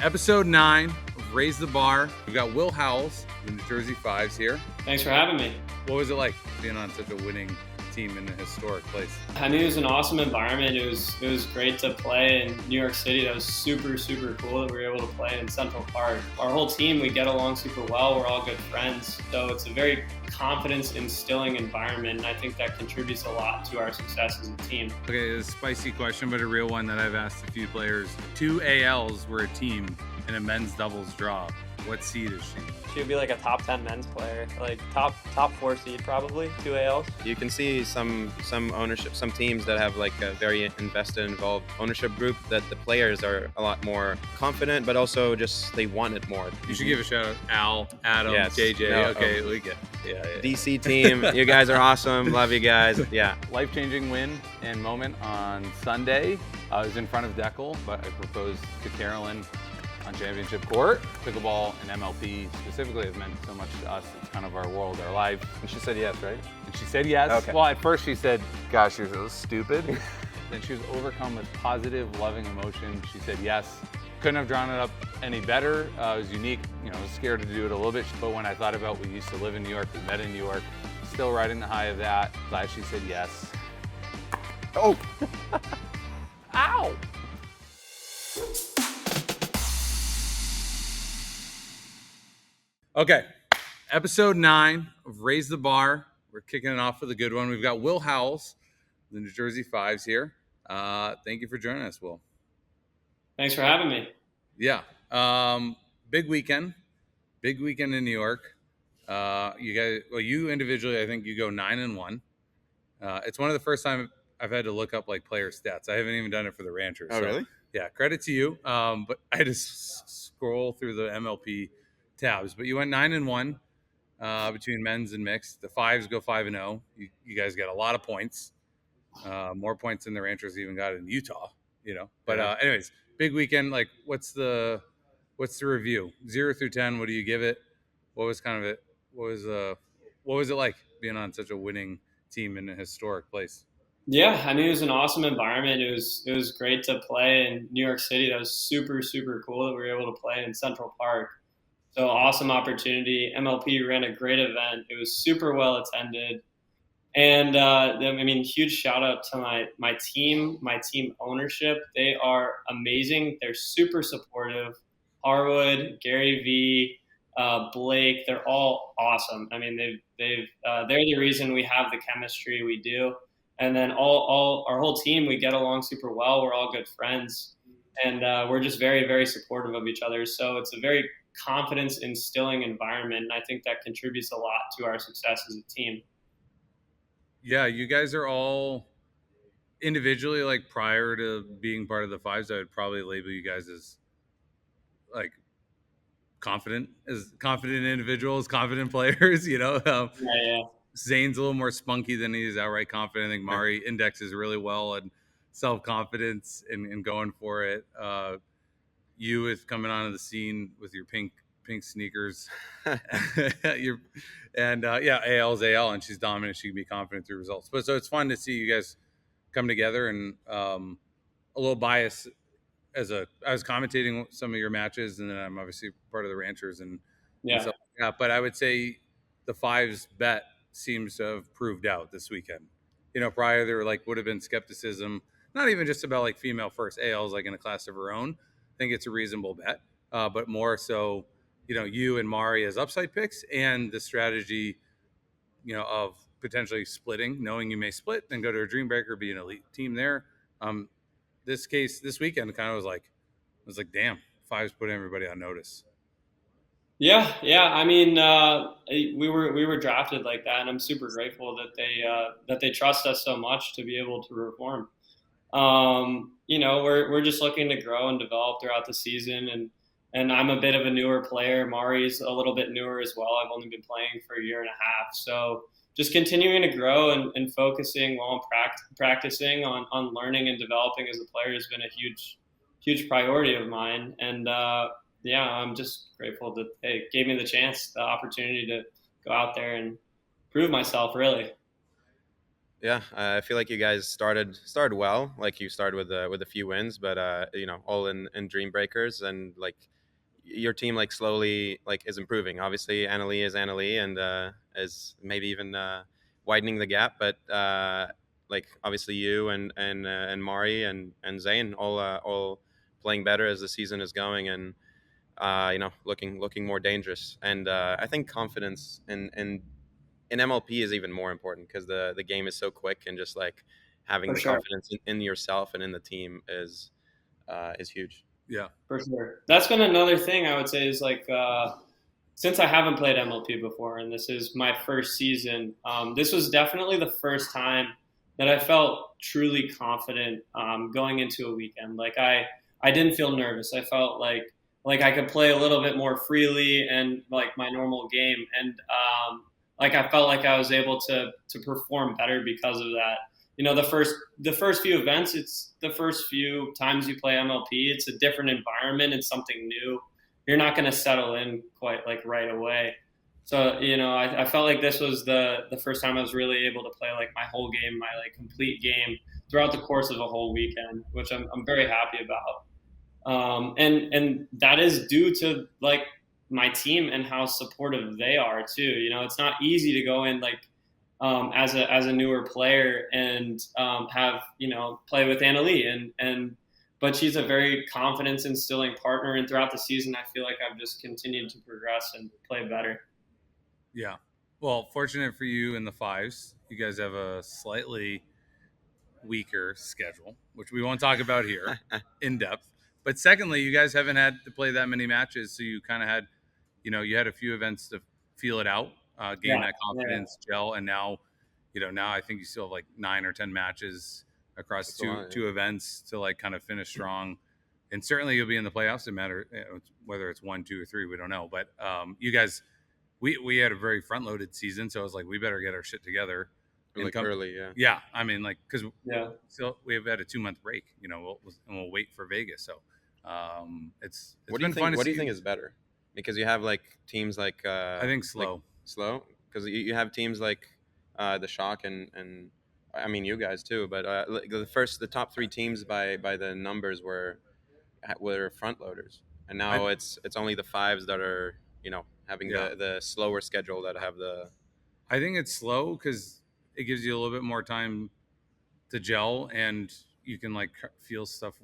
Episode 9 of Raise the Bar. We've got Will Howells, the New Jersey Fives here. Thanks for having me. What was it like being on such a winning team in a historic place? I mean, it was an awesome environment. It was great to play in New York City. That was super cool that we were able to play in Central Park. Our whole team, we get along super well. We're all good friends. So it's a very confidence instilling environment, and I think that contributes a lot to our success as a team. Okay, it's a spicy question, but a real one that I've asked a few players. 2 ALs were a team in a men's doubles draw. What seed is she? She would be like a top 10 men's player, like top 4 seed probably, 2 ALs. You can see some ownership, some teams that have like a very invested, involved ownership group that the players are a lot more confident, but also just they want it more. You should give a shout out Al, Adam, Yes. JJ. No, okay, we get DC team, you guys are awesome. Love you guys. Yeah. Life-changing win and moment on Sunday. I was in front of Dekel, but I proposed to Carolyn on championship court. Pickleball and MLP specifically have meant so much to us. It's kind of our world, our life. And she said yes, right? And she said yes. Okay. Well, at first she said, gosh, you're so stupid. Then she was overcome with positive, loving emotion. She said yes. Couldn't have drawn it up any better. It was unique. You know, I was scared to do it a little bit, but when I thought about we used to live in New York, we met in New York, still riding the high of that. Glad she said yes. Oh. Ow! Okay, episode 9 of Raise the Bar. We're kicking it off with a good one. We've got Will Howells, the New Jersey Fives here. Thank you for joining us, Will. Thanks for having me. Yeah, big weekend in New York. You guys, well, you individually, I think you go 9-1. It's one of the first time I've had to look up like player stats. I haven't even done it for the Ranchers. Oh, really? Yeah, credit to you. But I had to scroll through the MLP tabs. But you went 9-1 between men's and mixed. The Fives go 5-0. You guys got a lot of points, more points than the Ranchers even got in Utah. You know. But anyways, big weekend. Like, what's the review? 0 through 10. What do you give it? What was kind of it? What was it like being on such a winning team in a historic place? Yeah, I mean, it was an awesome environment. It was great to play in New York City. That was super cool that we were able to play in Central Park. So awesome opportunity. MLP ran a great event. It was super well attended. And I mean, huge shout out to my team ownership. They are amazing. They're super supportive. Harwood, Gary V, Blake, they're all awesome. I mean, they're the reason we have the chemistry we do. And then all our whole team, we get along super well. We're all good friends, and we're just very supportive of each other. So it's a very confidence instilling environment, and I think that contributes a lot to our success as a team. Yeah, you guys are all individually, like prior to being part of the Fives, I would probably label you guys as like confident individuals, confident players, you know. Yeah. Zane's a little more spunky than he is outright confident. I think Mari indexes really well and self-confidence and going for it. You with coming onto the scene with your pink sneakers. AL's AL, and she's dominant. She can be confident through results. But so it's fun to see you guys come together, and a little bias I was commentating some of your matches, and then I'm obviously part of the Ranchers and stuff like that. But I would say the Fives bet seems to have proved out this weekend. You know, prior there would have been skepticism, not even just about like female first. AL's like in a class of her own. I think it's a reasonable bet, but more so, you know, you and Mari as upside picks, and the strategy, you know, of potentially splitting, knowing you may split and go to a dream breaker, be an elite team there. This weekend kind of was like, damn, Fives put everybody on notice. Yeah. I mean, we were drafted like that, and I'm super grateful that they trust us so much to be able to perform. You know, we're just looking to grow and develop throughout the season, and I'm a bit of a newer player. Mari's a little bit newer as well. I've only been playing for a year and a half, so just continuing to grow and focusing while I'm practicing on learning and developing as a player has been a huge priority of mine. And I'm just grateful that they gave me the opportunity to go out there and prove myself, really. Yeah, I feel like you guys started well. Like you started with a few wins, but all in dream breakers, and like your team like slowly like is improving. Obviously, Annalie is Annalie, and is maybe even widening the gap. But like obviously you and Mari and Zane all playing better as the season is going, and looking more dangerous. And I think confidence in MLP is even more important because the game is so quick, and just like having For the sure. confidence in yourself and in the team is huge. Yeah. For sure. That's been another thing I would say is like, since I haven't played MLP before and this is my first season, this was definitely the first time that I felt truly confident going into a weekend. Like I didn't feel nervous. I felt like I could play a little bit more freely and like my normal game. And like I felt like I was able to perform better because of that. You know, the first few events, it's the first few times you play MLP, it's a different environment, it's something new. You're not going to settle in quite like right away. So, you know, I felt like this was the first time I was really able to play like my whole game, my like complete game throughout the course of a whole weekend, which I'm very happy about. And that is due to like my team and how supportive they are too. You know, it's not easy to go in like as a newer player and have play with Annalie and but she's a very confidence instilling partner, and throughout the season I feel like I've just continued to progress and play better. Yeah. Well, fortunate for you in the fives, you guys have a slightly weaker schedule, which we won't talk about here in depth. But secondly, you guys haven't had to play that many matches, so you kind of had, you had a few events to feel it out, gain Yeah, that yeah, confidence, gel, and now, now I think you still have like 9 or 10 matches across That's a lot, yeah. two events to like kind of finish strong. And certainly you'll be in the playoffs. It matter whether it's 1, 2, or 3. We don't know, but you guys, we had a very front loaded season, so I was like, we better get our shit together and Like come early, yeah. Yeah, I mean, like, because yeah. still we've had a 2 month break, we'll wait for Vegas. So it's What do been you think? fun to What do see. you think is better? Because you have like teams like I think slow. slow. Because you have teams like the Shock and I mean you guys too. But like the top three teams by the numbers were front loaders, and now I it's only the fives that are having Yeah. the slower schedule that have the I think it's slow because it gives you a little bit more time to gel, and you can like feel stuff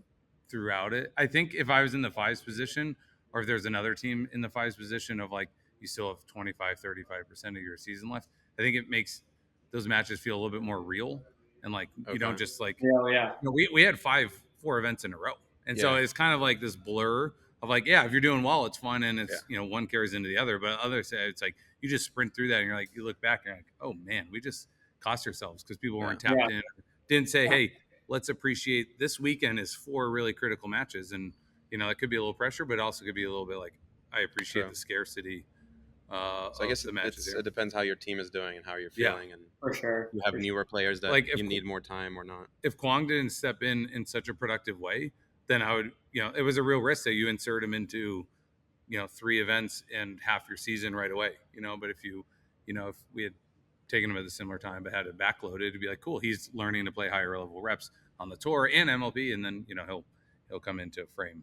throughout it. I think if I was in the fives position, or if there's another team in the fives position of like you still have 25-35% of your season left, I think it makes those matches feel a little bit more real, and like you don't Okay. just like Yeah, yeah. we had 4 events in a row, and so Yeah. it's kind of like this blur of like, yeah, if you're doing well, it's fun, and it's Yeah. one carries into the other, but other side it's like you just sprint through that, and you're like, you look back and you're like, oh man, we just cost ourselves because people weren't Yeah. tapped Yeah. in, didn't say, hey, let's appreciate this weekend is 4 really critical matches, and it could be a little pressure, but also could be a little bit like I appreciate True. the scarcity So I guess the matches here. it depends how your team is doing and how you're Yeah. feeling, and For sure. you have For newer players that Like, if you need more time or not. if Kwong didn't step in such a productive way, then I would, it was a real risk that you insert him into, 3 events and half your season right away, but if if we had taken him at a similar time but had it backloaded, it'd be like, cool, he's learning to play higher level reps on the tour and MLB, and then, he'll come into frame.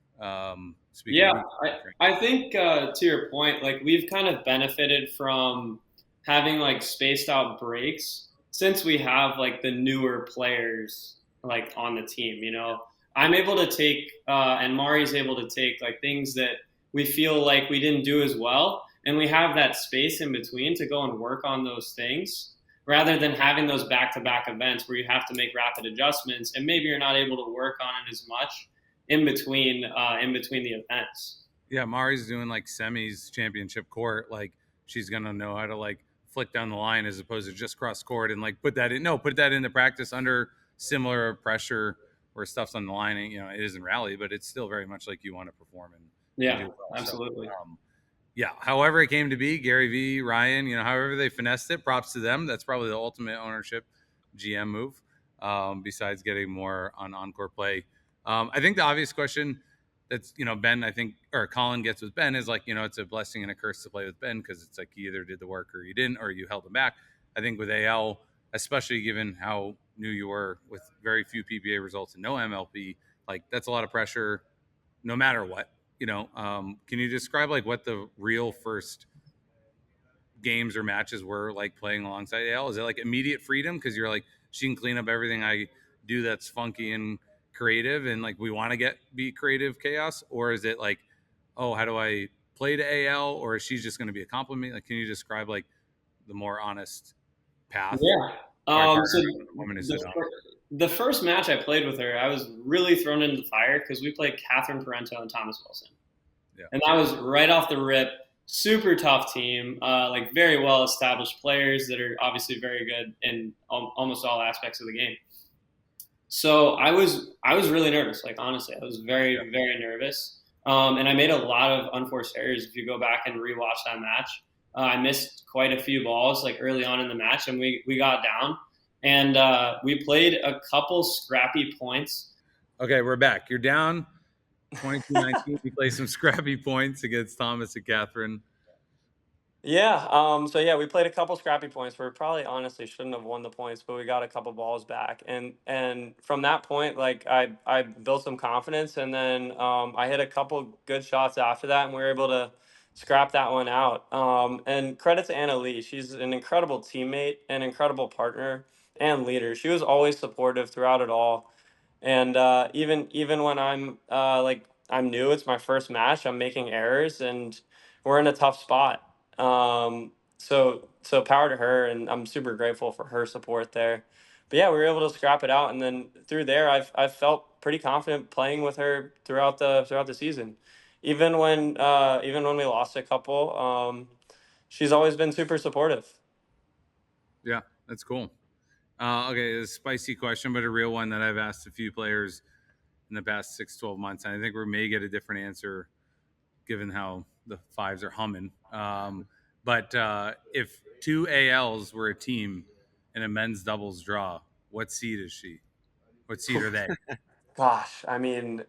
Speaking Yeah, of I think to your point, like we've kind of benefited from having like spaced out breaks since we have like the newer players like on the team. You know, I'm able to take and Mari's able to take like things that we feel like we didn't do as well, and we have that space in between to go and work on those things rather than having those back-to-back events where you have to make rapid adjustments and maybe you're not able to work on it as much in between the events. Yeah, Mari's doing like semis championship court. Like she's gonna know how to like flick down the line as opposed to just cross court and like put that into practice under similar pressure where stuff's on the line. And, it isn't rally, but it's still very much like you want to perform and Yeah, do well. absolutely. So, yeah, however it came to be, Gary V, Ryan, however they finessed it, props to them. That's probably the ultimate ownership GM move, besides getting more on encore play. I think the obvious question that's, Ben, I think, or Colin gets with Ben is like, it's a blessing and a curse to play with Ben because it's like you either did the work or you didn't, or you held him back. I think with AL, especially given how new you were with very few PBA results and no MLP. Like that's a lot of pressure, no matter what. Can you describe like what the real first games or matches were like playing alongside AL? Is it like immediate freedom because you're like she can clean up everything I do that's funky and creative, and like we want to be creative chaos, or is it like, oh, how do I play to AL, or is she just going to be a compliment? Like, can you describe like the more honest path? Yeah. So woman is the first match I played with her, I was really thrown into the fire because we played Catherine Parento and Thomas Wilson. Yeah. And that was right off the rip. Super tough team, like very well established players that are obviously very good in almost all aspects of the game. So I was really nervous. Like honestly, I was very nervous, and I made a lot of unforced errors. If you go back and rewatch that match, I missed quite a few balls like early on in the match, and we got down, and we played a couple scrappy points. Okay, we're back. You're down 22-19. You play some scrappy points against Thomas and Catherine. Yeah. So yeah, we played a couple scrappy points where we probably honestly shouldn't have won the points, but we got a couple balls back, and from that point, like I built some confidence, and then I hit a couple good shots after that, and we were able to scrap that one out. And credit to Anna Lee, she's an incredible teammate, an incredible partner, and leader. She was always supportive throughout it all, and even when I'm new, it's my first match, I'm making errors, and we're in a tough spot. So power to her, and I'm super grateful for her support there. But yeah, we were able to scrap it out, and then through there, I've felt pretty confident playing with her throughout the season, even when we lost a couple. She's always been super supportive. Yeah, that's cool. Okay, a spicy question, but a real one that I've asked a few players in the past 6-12 months, and I think we may get a different answer given how the fives are humming. But if two ALs were a team in a men's doubles draw, what seed is she? What seed are they? Gosh, I mean,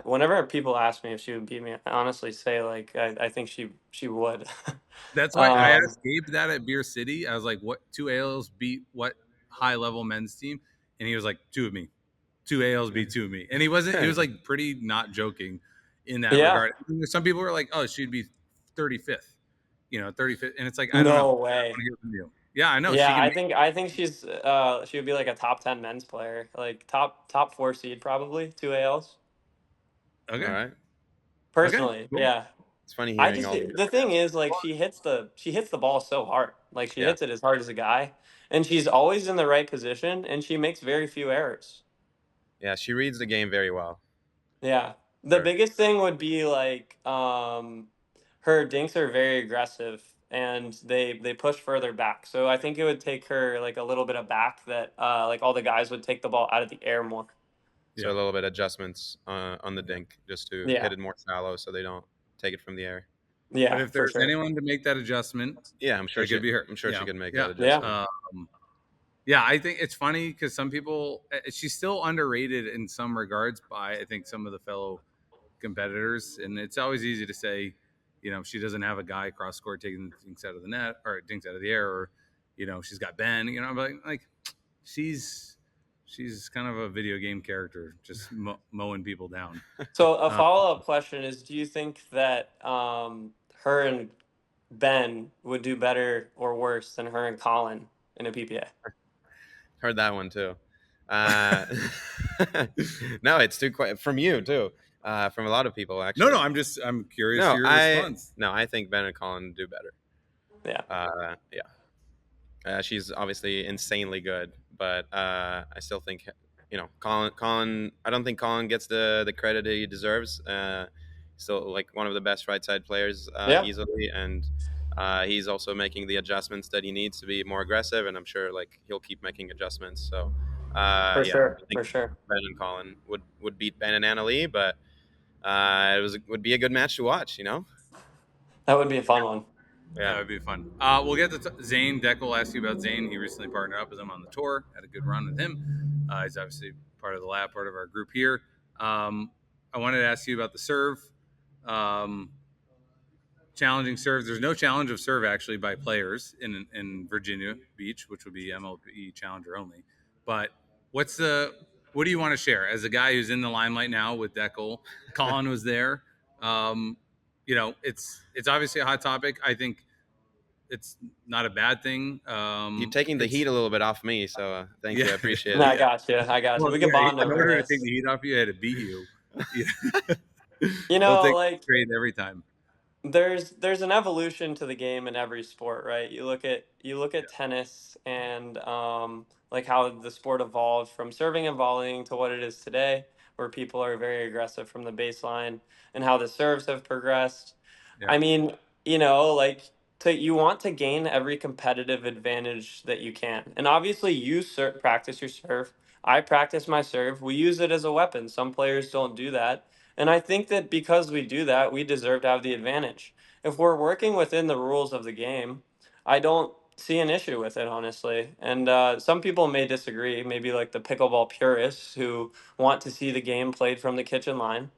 whenever people ask me if she would beat me, I honestly say like I think she would. That's why I asked Gabe that at Beer City. I was like, "What two ALs beat what high level men's team?" And he was like, "Two of me. Two ALs beat two of me." And he wasn't. He was like pretty not joking in that regard. Some people were like, "Oh, she'd be 35th." 35th, and it's like I don't know. No way. I want to hear from you. Yeah, I know. Yeah, I think she would be like a top 10 men's player, like top 4 seed probably, 2 ALs. Okay. All right. Personally, Okay, cool. yeah. It's funny hearing all The thing is like she hits the ball so hard. Like she hits it as hard as a guy, and she's always in the right position, and she makes very few errors. Yeah, she reads the game very well. Yeah. The Sure. biggest thing would be like her dinks are very aggressive, and they push further back. So I think it would take her like a little bit of back that like all the guys would take the ball out of the air more. So a little bit adjustments on the dink just to hit it more shallow so they don't take it from the air. Yeah, but if there's anyone to make that adjustment, I'm sure she could be her. I'm sure she could make that adjustment. Yeah, I think it's funny because some people, she's still underrated in some regards by I think some of the fellow competitors, and it's always easy to say, she doesn't have a guy cross court taking dinks out of the net or dinks out of the air, or she's got Ben, but like she's kind of a video game character, just mowing people down. So a follow-up question is, do you think that her and Ben would do better or worse than her and Colin in a PPA? Heard that one too. No, it's too quiet from you too. From a lot of people actually. No, I'm curious your response. No, I think Ben and Colin do better. Yeah. She's obviously insanely good, but I still think Colin. I don't think Colin gets the credit he deserves. Still like one of the best right side players easily, and he's also making the adjustments that he needs to be more aggressive, and I'm sure like he'll keep making adjustments. So for sure. Ben and Colin would beat Ben and Anna Lee, but would be a good match to watch. That would be a fun one. Yeah, that would be fun. We'll get to Zane. Dekel will ask you about Zane. He recently partnered up with him on the tour. Had a good run with him. He's obviously part of the lab, part of our group here. I wanted to ask you about the serve. challenging serves. There's no challenge of serve actually by players in Virginia Beach, which would be MLP Challenger only. But what do you want to share as a guy who's in the limelight now with Dekel? Colin was there. It's obviously a hot topic. I think it's not a bad thing. You're taking the heat a little bit off me, so thank you. I appreciate No, it. I got you. I got you. Well, We can bond in over order to this. take the heat off you, I had to beat you. You He'll know, take like straight every time. there's an evolution to the game in every sport, right? You look at tennis and like how the sport evolved from serving and volleying to what it is today, where people are very aggressive from the baseline, and how the serves have progressed. Yeah. I mean, like you want to gain every competitive advantage that you can. And obviously you practice your serve. I practice my serve. We use it as a weapon. Some players don't do that. And I think that because we do that, we deserve to have the advantage. If we're working within the rules of the game, I don't see an issue with it, honestly. And some people may disagree, maybe like the pickleball purists who want to see the game played from the kitchen line.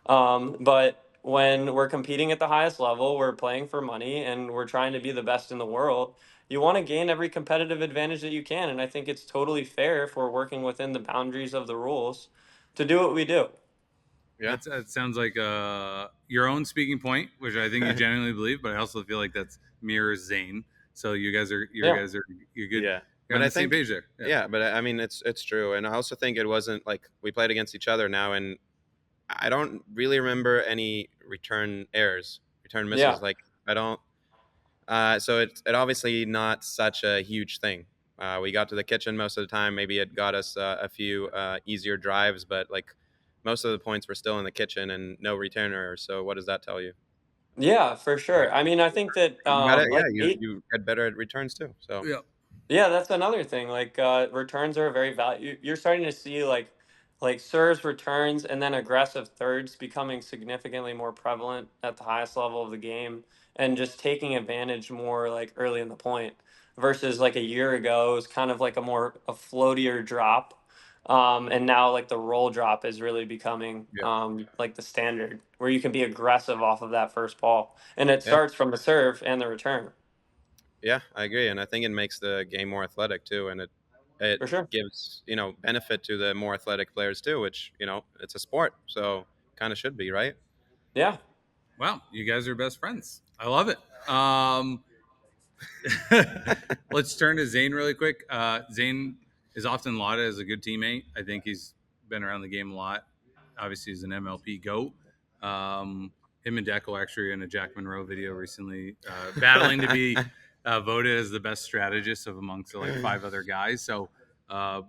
But when we're competing at the highest level, we're playing for money and we're trying to be the best in the world. You want to gain every competitive advantage that you can. And I think it's totally fair if we're working within the boundaries of the rules to do what we do. Yeah. That sounds like your own speaking point, which I think you genuinely believe, but I also feel like that's mirrors Zane. So you guys are you're good. Yeah. You're But on I the same think, page there. yeah, but I mean, it's true. And I also think it wasn't like we played against each other now, and I don't really remember any return errors, return misses. Yeah. Like, I don't. So it obviously not such a huge thing. We got to the kitchen most of the time. Maybe it got us a few easier drives, but like most of the points were still in the kitchen and no return errors. So what does that tell you? Yeah, for sure. I mean, I think that You got it. Yeah, like you get better at returns too. So Yeah. yeah, that's another thing. Like returns are very value. You're starting to see like serves, returns, and then aggressive thirds becoming significantly more prevalent at the highest level of the game, and just taking advantage more like early in the point versus like a year ago it was kind of like a floatier drop. And now like the roll drop is really becoming Yeah. like the standard where you can be aggressive off of that first ball, and it yeah, starts from the serve and the return yeah, I agree, and I think it makes the game more athletic too, and it for sure. gives benefit to the more athletic players too, which it's a sport, so kind of should be right. Yeah. Wow, you guys are best friends. I love it. Let's turn to Zane really quick. Zane is often lauded as a good teammate. I think he's been around the game a lot. Obviously, he's an MLP GOAT. Him and Dekel actually in a Jack Monroe video recently, battling to be voted as the best strategist of amongst like 5 other guys. So I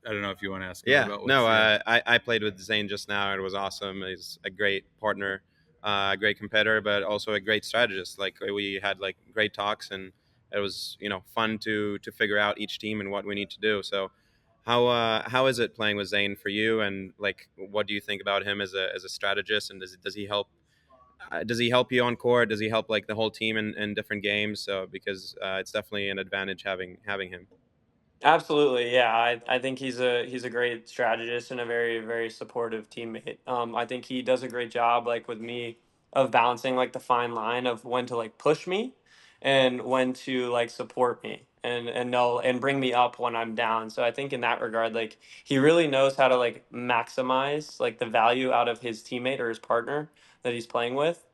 don't know if you want to ask him Yeah, about no, what's I played with Zane just now. It was awesome. He's a great partner, a great competitor, but also a great strategist. Like we had like great talks, and it was fun to figure out each team and what we need to do. So how is it playing with Zane for you? And like, what do you think about him as a strategist? And does he help? Does he help you on court? Does he help like the whole team in different games? So because it's definitely an advantage having him. Absolutely, yeah. I think he's a great strategist and a very very supportive teammate. I think he does a great job like with me of balancing like the fine line of when to like push me and when to like support me and know and bring me up when I'm down. So I think in that regard, like he really knows how to like maximize like the value out of his teammate or his partner that he's playing with.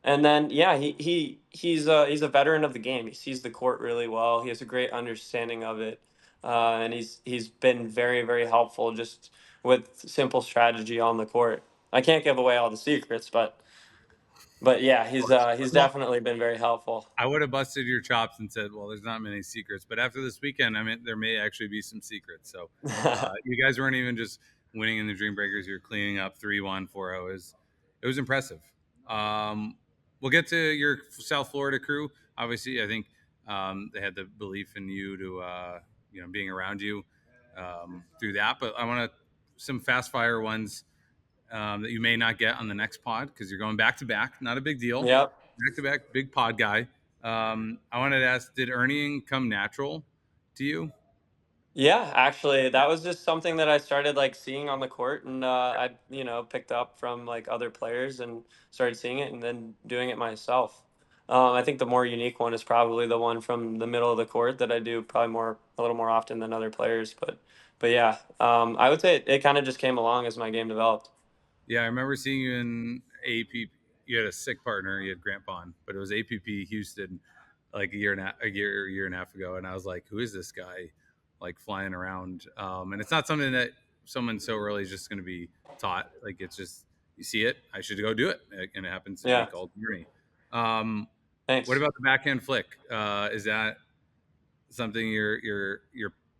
And then yeah, he's a veteran of the game. He sees the court really well. He has a great understanding of it, and he's been very very helpful just with simple strategy on the court. I can't give away all the secrets, but yeah, he's well, definitely been very helpful. I would have busted your chops and said, well, there's not many secrets. But after this weekend, I mean, there may actually be some secrets. So you guys weren't even just winning in the Dream Breakers. You're cleaning up 3-1, 4-0. It was impressive. We'll get to your South Florida crew. Obviously, I think they had the belief in you to, being around you through that. But I want some fast fire ones that you may not get on the next pod because you're going back to back. Not a big deal. Yep. Back to back, big pod guy. I wanted to ask, did Ernieing come natural to you? Yeah, actually, that was just something that I started like seeing on the court, and I picked up from like other players and started seeing it, and then doing it myself. I think the more unique one is probably the one from the middle of the court that I do probably a little more often than other players. But yeah, I would say it kind of just came along as my game developed. Yeah, I remember seeing you in APP. You had a sick partner. You had Grant Bond, but it was APP Houston, like a year and a half ago, and I was like, "Who is this guy?" Like flying around, and it's not something that someone so early is just going to be taught. Like it's just you see it. I should go do it, and it happens to be Yeah, called journey. Um, what thanks. about the backhand flick? Is that something you're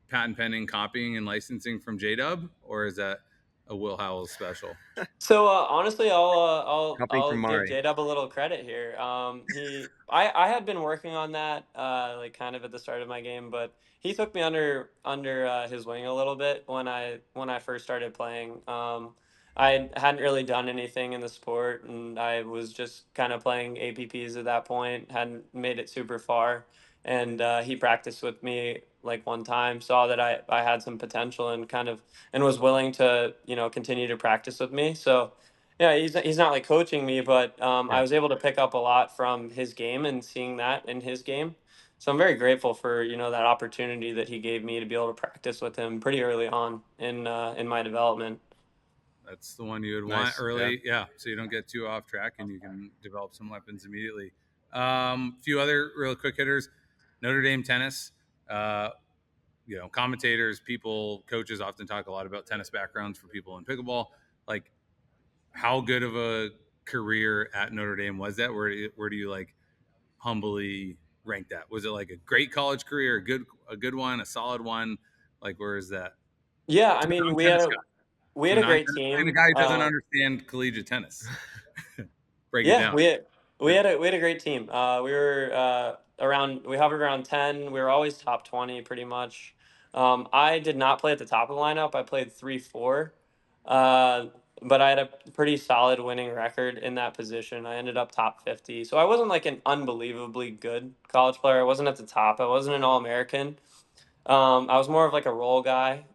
patent pending, copying, and licensing from JDub, or is that a Will Howells special? So honestly, Copying I'll from give Mari. J Dub a little credit here. I had been working on that like kind of at the start of my game, but he took me under his wing a little bit when I first started playing. I hadn't really done anything in the sport, and I was just kind of playing APPs at that point. Hadn't made it super far, and he practiced with me like one time, saw that I had some potential, and was willing to continue to practice with me. So yeah, he's not like coaching me, but I Yeah, was able to pick up a lot from his game and seeing that in his game. So I'm very grateful for that opportunity that he gave me to be able to practice with him pretty early on in my development. that's the one you would want Nice. Yeah. early. Yeah, so you don't get too off track and you can develop some weapons immediately. Few other real quick hitters. Notre Dame tennis. Uh, commentators, people, coaches often talk a lot about tennis backgrounds for people in pickleball. Like, how good of a career at Notre Dame was that? Where do you like humbly rank that? Was it like a great college career, a good one, a solid one? Like, where is that Yeah, I to a mean non-tennis guy? we To had a a great non-tennis guy and a team. guy who doesn't understand collegiate tennis. Break it Yeah, down. we had a great team. We were we hovered around 10. We were always top 20 pretty much. I did not play at the top of the lineup. I played 3-4. Uh, but I had a pretty solid winning record in that position. I ended up top 50. So I wasn't like an unbelievably good college player. I wasn't at the top. I wasn't an All-American. I was more of like a role guy,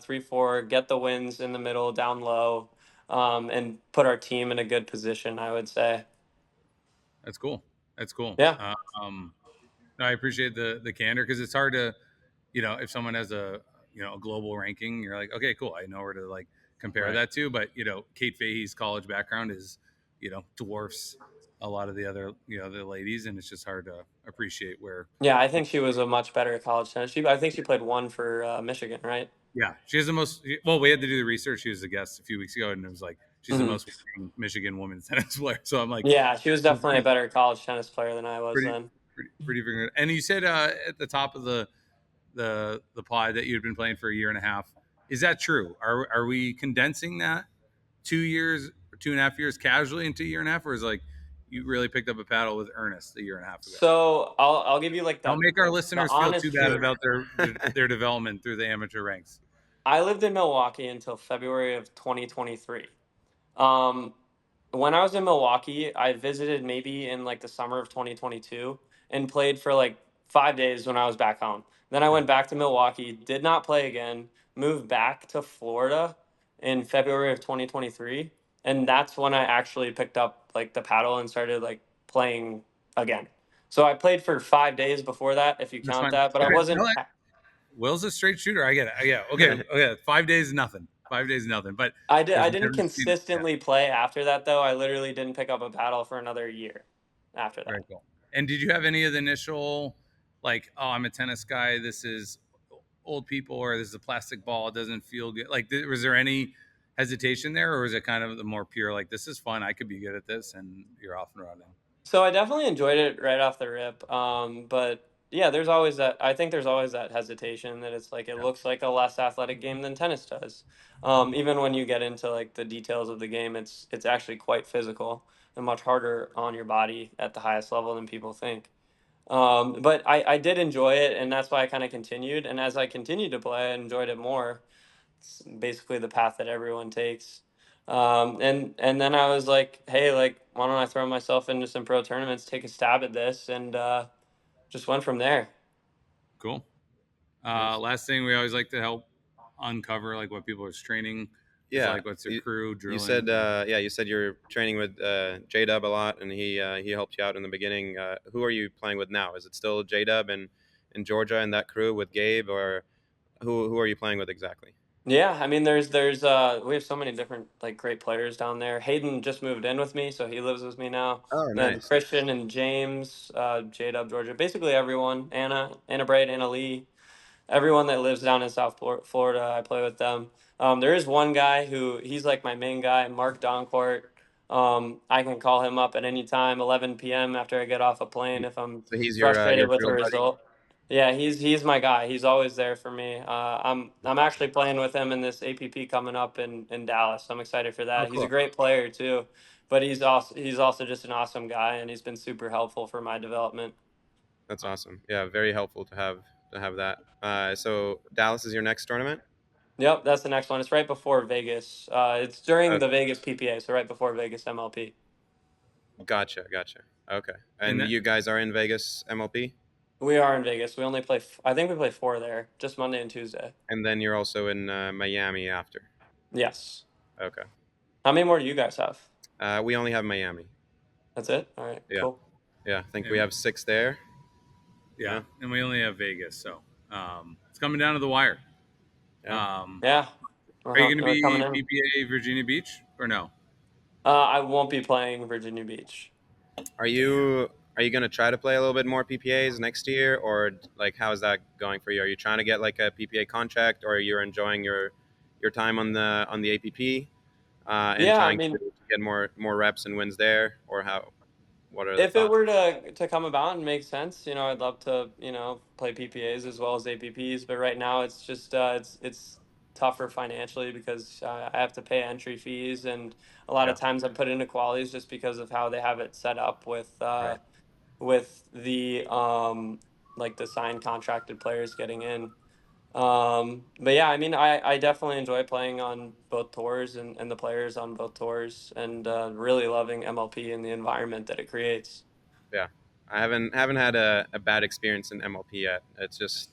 3-4, get the wins in the middle, down low, and put our team in a good position, I would say. That's cool. That's cool. Yeah. Um, no, I appreciate the candor because it's hard to, if someone has a global ranking, you're like, okay, cool. I know where to like compare Right. that to. But Kate Fahey's college background is, dwarfs a lot of the other, the ladies, and it's just hard to appreciate where. Yeah, I think she was a much better college tennis. I think she played one for Michigan, right? Yeah, she has the most. Well, we had to do the research. She was a guest a few weeks ago, and it was like she's the Hmm. most winning Michigan women's tennis player. So I'm like, Yeah, she was definitely a better college tennis player than I was pretty, then. pretty figured. And you said at the top of the pod that you'd been playing for a year and a half. Is that true? Are we condensing that 2 years or 2.5 years casually into a year and a half, or is like you really picked up a paddle with Ernest a year and a half ago? So I'll give you like Don't make our the listeners feel too honest bad truth. about their development through the amateur ranks. I lived in Milwaukee until February of 2023. Um, when I was in Milwaukee, I visited maybe in like the summer of 2022 and played for like 5 days when I was back home. Then I Yeah. went back to Milwaukee, did not play again, moved back to Florida in February of 2023. And that's when I actually picked up like the paddle and started like playing again. So I played for 5 days before that, if you That's count fine. that, but I Okay, wasn't. Will's a straight shooter. I get it. Yeah. Okay. Okay. 5 days is nothing. 5 days is nothing. But there's I a didn't difference between consistently play after that though. I literally didn't pick up a paddle for another year after very that. cool. And did you have any of the initial, like, oh, I'm a tennis guy. This is old people, or this is a plastic ball. It doesn't feel good. Like, was there any hesitation there, or was it kind of the more pure, like, this is fun. I could be good at this, and you're off and running. So I definitely enjoyed it right off the rip. But yeah, there's always that. I think there's always that hesitation that it's like it Yeah. looks like a less athletic game than tennis does. Even when you get into like the details of the game, it's actually quite physical and much harder on your body at the highest level than people think. But I did enjoy it, and that's why I kind of continued. And as I continued to play, I enjoyed it more. It's basically the path that everyone takes. And then I was like, hey, like, why don't I throw myself into some pro tournaments, take a stab at this, and just went from there. Cool. Nice. Last thing, we always like to help uncover like what people are training Yeah. like what's your crew drilling? You said you said you're training with J-Dub a lot, and he helped you out in the beginning. Who are you playing with now? Is it still J-Dub and in Georgia and that crew with Gabe, or who are you playing with exactly? Yeah, I mean, there's we have so many different like great players down there. Hayden just moved in with me, so he lives with me now. Oh, Then nice. Christian and James, J-Dub, Georgia, basically everyone. Anna Braid, Anna Lee, everyone that lives down in South Florida, I play with them. There is one guy who he's like my main guy, Mark Doncourt. I can call him up at any time, 11 p.m. after I get off a plane if I'm So he's your frustrated with the drill buddy. result. Yeah, he's my guy. He's always there for me. I'm actually playing with him in this APP coming up in Dallas. I'm excited for Oh, that. He's a cool. great player too, but he's also just an awesome guy, and he's been super helpful for my development. That's awesome. Yeah, very helpful to have that. So Dallas is your next tournament? Yep, that's the next one. It's right before Vegas. It's during Uh, the Vegas PPA, so right before Vegas MLP. Gotcha. Okay. And And that, you guys are in Vegas MLP? We are in Vegas. We only play. I think we play 4 there, just Monday and Tuesday. And then you're also in Miami after. Yes. Okay. How many more do you guys have? We only have Miami. That's it. All right. Yeah. Cool. Yeah, I think And- we have 6 there. yeah, and we only have Vegas, so it's coming down to the wire. Yeah. Yeah. Are you going to We're be coming in. PPA Virginia Beach or no? I won't be playing Virginia Beach. Are you going to try to play a little bit more PPAs next year, or like how is that going for you? Are you trying to get like a PPA contract, or you're enjoying your time on the APP and Yeah, I trying mean, to get more reps and wins there, or how? What are the if it thoughts? were to come about and make sense, I'd love to, play PPAs as well as APPs. But right now, it's just it's tougher financially because I have to pay entry fees, and a lot of Yeah. times I put into qualities just because of how they have it set up with Right. with the like the signed contracted players getting in. But yeah, I mean, I definitely enjoy playing on both tours and the players on both tours, and really loving MLP and the environment that it creates. Yeah. I haven't had a bad experience in MLP yet. It's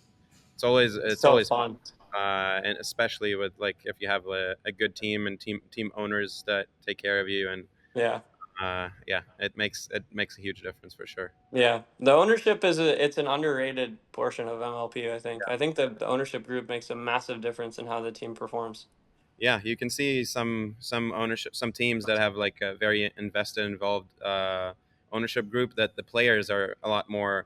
always So fun. and especially with like if you have a good team and team owners that take care of you, and Yeah. yeah, it makes a huge difference for sure. Yeah. The ownership it's an underrated portion of MLP, I think. I think the ownership group makes a massive difference in how the team performs. Yeah, you can see some ownership, some teams that have like a very invested, involved ownership group, that the players are a lot more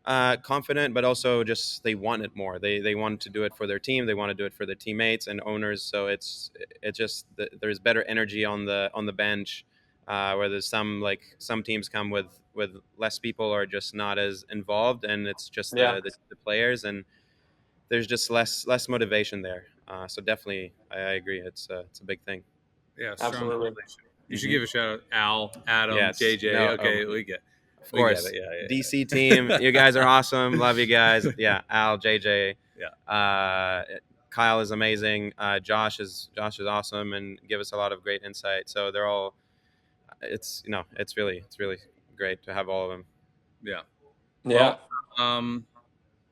confident, but also just they want it more. They want to do it for their team. They want to do it for their teammates and owners. So it's just there's better energy on the bench. Where there's some teams come with less people or just not as involved, and it's just Yeah. the players, and there's just less motivation there. So definitely, I agree. It's a big thing. Yeah, strong Absolutely. correlation. You should give a shout out, Al, Adam, Yes. JJ. No, Okay, we get. Of We get course, it, yeah. DC team, you guys are awesome. Love you guys. Yeah, Al, JJ, Yeah. Kyle is amazing. Josh is awesome and give us a lot of great insight. So they're all. It's really great to have all of them. Yeah. Yeah. Well,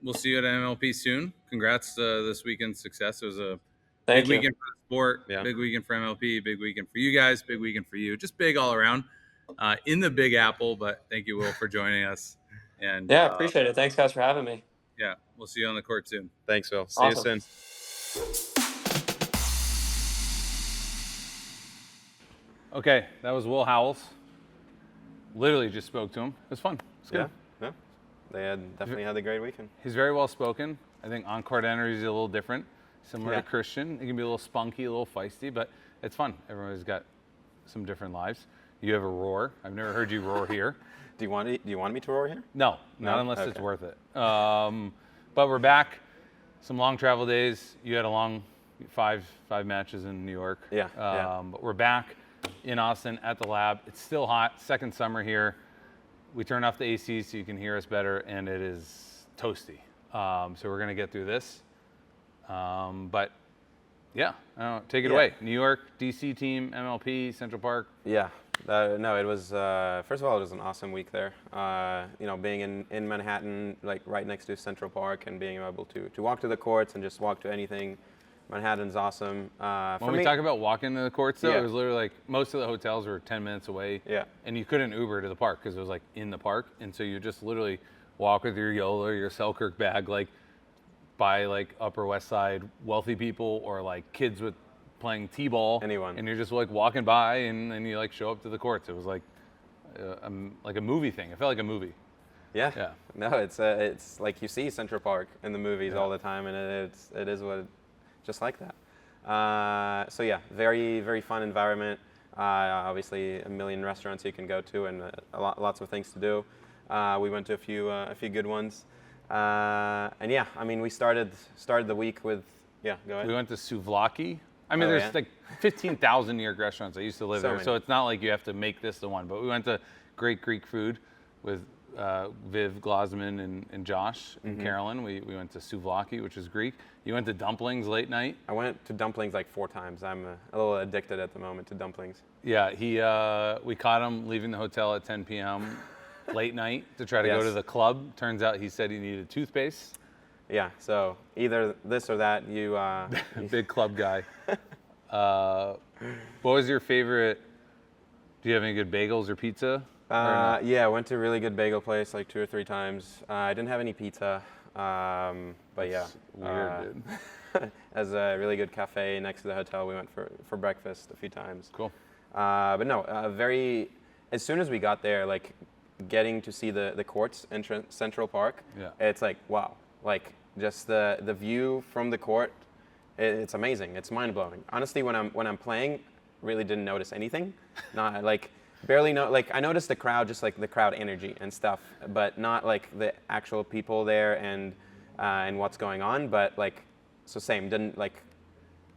we'll see you at MLP soon. Congrats this weekend's success. It was a Thank big you. weekend for the sport, Yeah. big weekend for MLP, big weekend for you guys, big weekend for you. Just big all around in the Big Apple. But thank you, Will, for joining us. And Yeah, appreciate it. Thanks, guys, for having me. yeah, we'll see you on the court soon. Thanks, Will. See Awesome. you soon. Okay, that was Will Howells. Literally just spoke to him. It was fun. It was good. Yeah. They definitely had a great weekend. He's very well spoken. I think on-court energy is a little different, similar to Christian. It can be a little spunky, a little feisty, but it's fun. Everybody's got some different lives. You have a roar. I've never heard you roar here. Do you want me to roar here? No, not unless it's worth it. But we're back. Some long travel days. You had a long five matches in New York. Yeah. But we're back in Austin at the lab. It's still hot. Second summer here. We turned off the AC so you can hear us better, and it is toasty. So we're gonna get through this. But yeah, I don't know, take it away. New York, DC team, MLP, Central Park. Yeah. No, it was, first of all, it was an awesome week there. Being in Manhattan, like right next to Central Park, and being able to walk to the courts and just walk to anything Manhattan's awesome. When we talk about walking to the courts, though, Yeah. it was literally like most of the hotels were 10 minutes away. Yeah. And you couldn't Uber to the park because it was like in the park. And so you just literally walk with your Yola or your Selkirk bag, like by like Upper West Side wealthy people or like kids with playing T-ball. Anyone. And you're just like walking by and then you like show up to the courts. It was like a movie thing. It felt like a movie. Yeah. Yeah. No, it's like you see Central Park in the movies all the time, and it is just like that. So yeah, very, very fun environment. Obviously, a million restaurants you can go to, and lots of things to do. We went to a few good ones, and yeah, I mean, we started the week with go ahead. We went to Souvlaki. I mean, there's like 15,000 New York restaurants. I used to live there, so it's not like you have to make this the one. But we went to Great Greek Food with Viv Glosman and Josh and Carolyn. We went to Souvlaki, which is Greek. You went to Dumplings late night. I went to Dumplings like 4 times. I'm a little addicted at the moment to dumplings. Yeah, we caught him leaving the hotel at 10 p.m. late night to try to go to the club. Turns out he said he needed toothpaste. Yeah, so either this or that. You big club guy. What was your favorite? Do you have any good bagels or pizza? Yeah, I went to a really good bagel place like 2 or 3 times. I didn't have any pizza, but yeah. Weird, dude. As a really good cafe next to the hotel, we went for breakfast a few times. Cool. But no, as soon as we got there, like getting to see the courts in Central Park, it's like, wow. Like just the view from the court, it's amazing. It's mind-blowing. Honestly, when I'm playing, really didn't notice anything. Not like barely like I noticed the crowd, just like the crowd energy and stuff, but not like the actual people there and what's going on. But like, so same, didn't like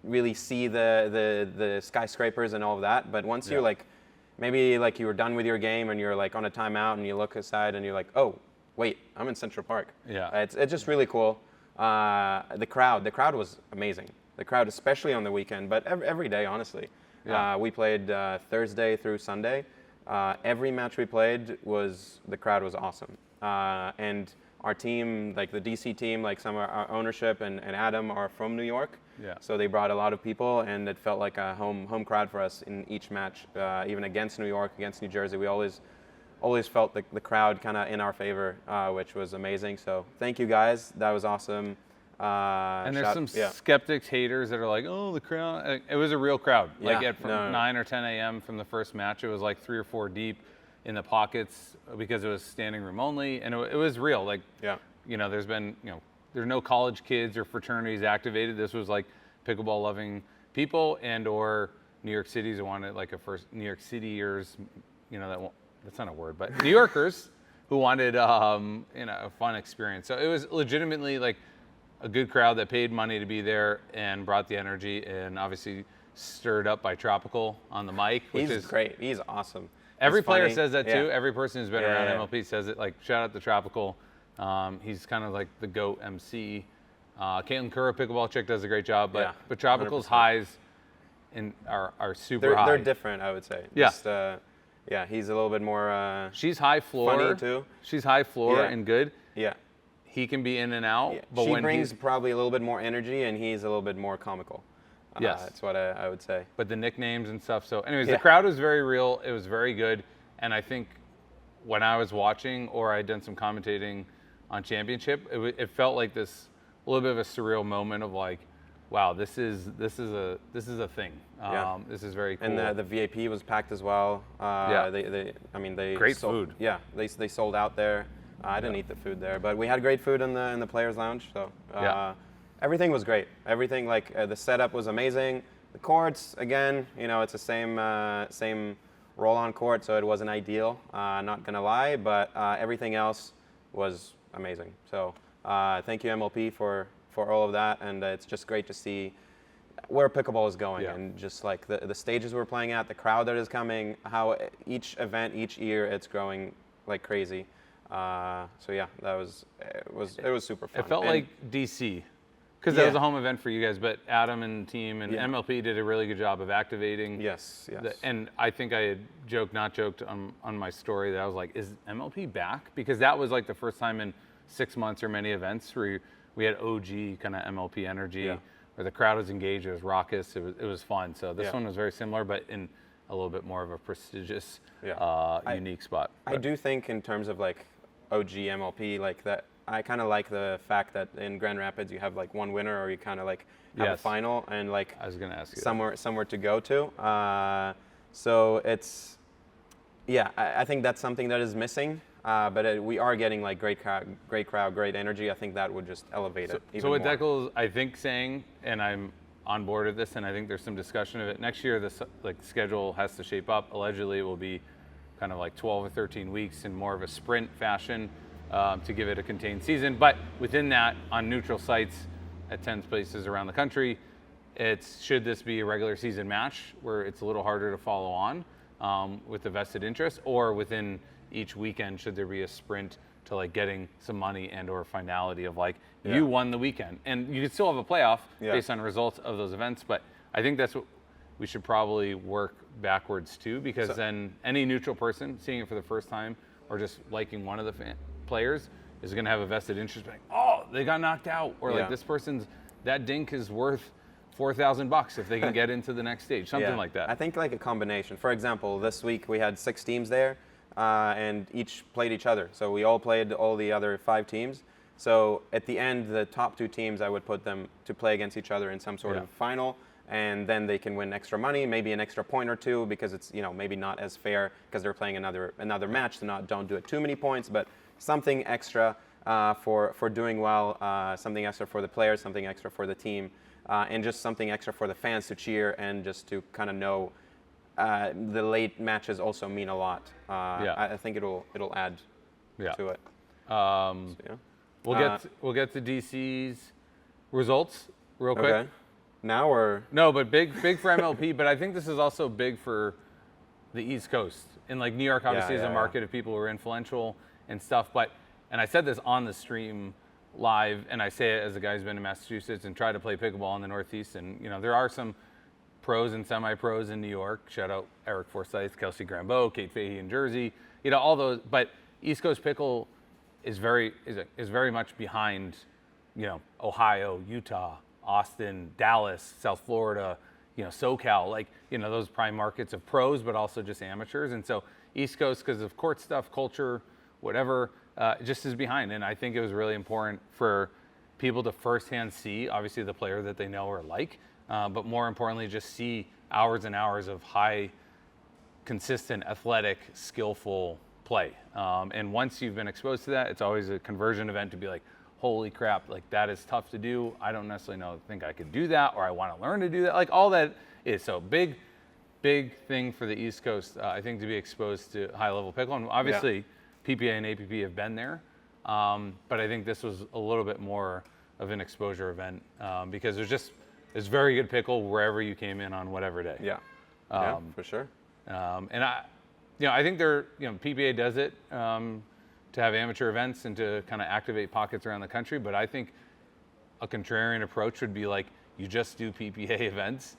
really see the skyscrapers and all of that. But once you're like, maybe like you were done with your game and you're like on a timeout and you look aside and you're like, oh wait, I'm in Central Park. Yeah. It's just really cool. The crowd was amazing. The crowd, especially on the weekend, but every day, honestly. Yeah. We played Thursday through Sunday. Every match we played the crowd was awesome. And our team, like the DC team, like some of our ownership and Adam are from New York. Yeah. So they brought a lot of people, and it felt like a home crowd for us in each match. Even against New York, against New Jersey, we always felt the crowd kind of in our favor, which was amazing. So thank you guys. That was awesome. And there's some skeptics, haters that are like, oh, the crowd. It was a real crowd. Like from 9 or 10 a.m. from the first match, it was like 3 or 4 deep in the pockets because it was standing room only. And it was real. Like, there's been, there's no college kids or fraternities activated. This was like pickleball loving people and or New York City's who wanted like a first New York Cityers, that's not a word, but New Yorkers who wanted, a fun experience. So it was legitimately like a good crowd that paid money to be there and brought the energy, and obviously stirred up by Tropical on the mic. Which is great. He's awesome. Every player funny. says that too. Yeah. Every person who's been around MLP says it. Like, shout out to Tropical. He's kind of like the GOAT MC. Caitlin Kerr, pickleball chick, does a great job. But Tropical's 100%. highs are super high. They're different, I would say. Yeah. Just, he's a little bit more. She's high floor. Funny too. She's high floor and good. Yeah. He can be in and out. Yeah. But she when brings probably a little bit more energy, and he's a little bit more comical. Yes. That's what I would say. But the nicknames and stuff. So anyways, the crowd was very real. It was very good. And I think when I was watching or I'd done some commentating on Championship, it felt like this a little bit of a surreal moment of like, wow, this is a thing. This is very cool. And the VIP was packed as well. They great food. Yeah, they sold out there. I didn't eat the food there, but we had great food in the players' lounge. So everything was great. Everything the setup was amazing. The courts, again, it's the same roll-on court, so it wasn't ideal. Not gonna lie, but everything else was amazing. So thank you MLP for all of that, and it's just great to see where pickleball is going, and just like the stages we're playing at, the crowd that is coming, how each event, each year, it's growing like crazy. That was super fun. It felt like DC, because that was a home event for you guys. But Adam and team and MLP did a really good job of activating. Yes. And I think I had not joked on my story that I was like, is MLP back? Because that was like the first time in 6 months or many events where we had OG kind of MLP energy, where where the crowd was engaged, it was raucous, it was fun. So this Yeah. one was very similar, but in a little bit more of a prestigious, unique spot. I do think in terms of like OG MLP, like that, I kind of like the fact that in Grand Rapids you have like one winner, or you kind of like have a Yes. final and like I was going to ask you somewhere to go to. So it's, yeah, I think that's something that is missing. But we are getting like great crowd, great energy. I think that would just elevate it even So what more. Dekel's, I think, saying, and I'm on board with this, and I think there's some discussion of it. Next year, the schedule has to shape up. Allegedly, it will be kind of like 12 or 13 weeks in more of a sprint fashion to give it a contained season. But within that, on neutral sites at 10 places around the country, should this be a regular season match where it's a little harder to follow on with the vested interest, or within each weekend should there be a sprint to like getting some money and or finality of like you won the weekend, and you could still have a playoff based on results of those events. But I think that's what we should probably work backwards to, because then any neutral person seeing it for the first time or just liking one of the players is going to have a vested interest, like, oh, they got knocked out, or like this person's, that dink is worth $4,000 if they can get into the next stage, something like that. I think like a combination. For example, this week we had 6 teams there, and each played each other. So we all played all the other 5 teams. So at the end, the top 2 teams, I would put them to play against each other in some sort of final, and then they can win extra money, maybe an extra point or 2, because it's, you know, maybe not as fair because they're playing another match, so don't do it too many points, but something extra for doing well, something extra for the players, something extra for the team, and just something extra for the fans to cheer and just to kind of know the late matches also mean a lot. I think it'll add to it. We'll get to DC's results real quick. Okay. Now or no, but big for MLP. But I think this is also big for the East Coast. And like New York obviously is a market of people who are influential and stuff. And I said this on the stream live, and I say it as a guy who's been in Massachusetts and tried to play pickleball in the Northeast. And you know, there are some pros and semi-pros in New York. Shout out Eric Forsyth, Kelsey Grambeau, Kate Fahey in Jersey. You know, all those. But East Coast pickle is very much behind, you know, Ohio, Utah, Austin, Dallas, South Florida, you know, SoCal, like, you know, those prime markets of pros, but also just amateurs. And so East Coast, because of court stuff, culture, whatever, just is behind. And I think it was really important for people to firsthand see, obviously, the player that they know or like, but more importantly, just see hours and hours of high, consistent, athletic, skillful play. And once you've been exposed to that, it's always a conversion event to be like, holy crap, like that is tough to do. I don't necessarily think I could do that, or I want to learn to do that. Like all that is so big thing for the East Coast, I think, to be exposed to high level pickle. And obviously PPA and APP have been there. But I think this was a little bit more of an exposure event because there's very good pickle wherever you came in on whatever day. Yeah, for sure. And I think PPA does it to have amateur events and to kind of activate pockets around the country. But I think a contrarian approach would be like, you just do PPA events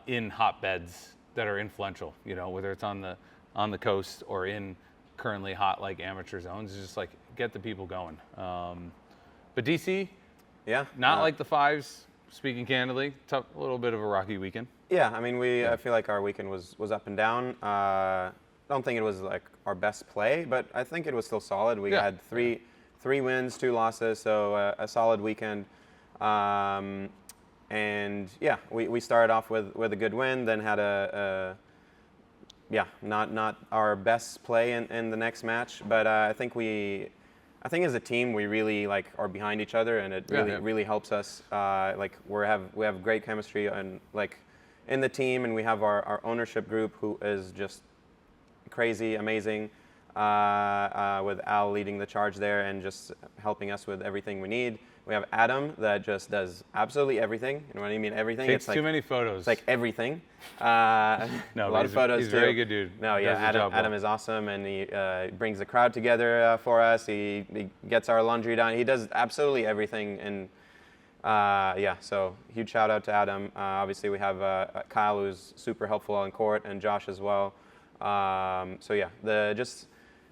in hotbeds that are influential, you know, whether it's on the coast or in currently hot, like, amateur zones. It's just like, get the people going. But DC, not like the fives, speaking candidly, tough, a little bit of a rocky weekend. Yeah, I mean, I feel like our weekend was up and down. I don't think it was like our best play, but I think it was still solid. We had three wins, 2 losses, so a solid weekend. And yeah, we started off with a good win, then had not our best play in the next match, but I think as a team we really like are behind each other, and it really helps us. Like we have great chemistry and like in the team, and we have our ownership group who is just crazy, amazing, with Al leading the charge there and just helping us with everything we need. We have Adam that just does absolutely everything. You know what I mean? Everything. Takes too many photos. It's like everything. No, a lot of photos he's too. a very good dude. No, yeah, Adam is awesome, and he brings the crowd together for us. He gets our laundry done. He does absolutely everything, and so huge shout out to Adam. Obviously, we have Kyle, who's super helpful on court, and Josh as well. So yeah,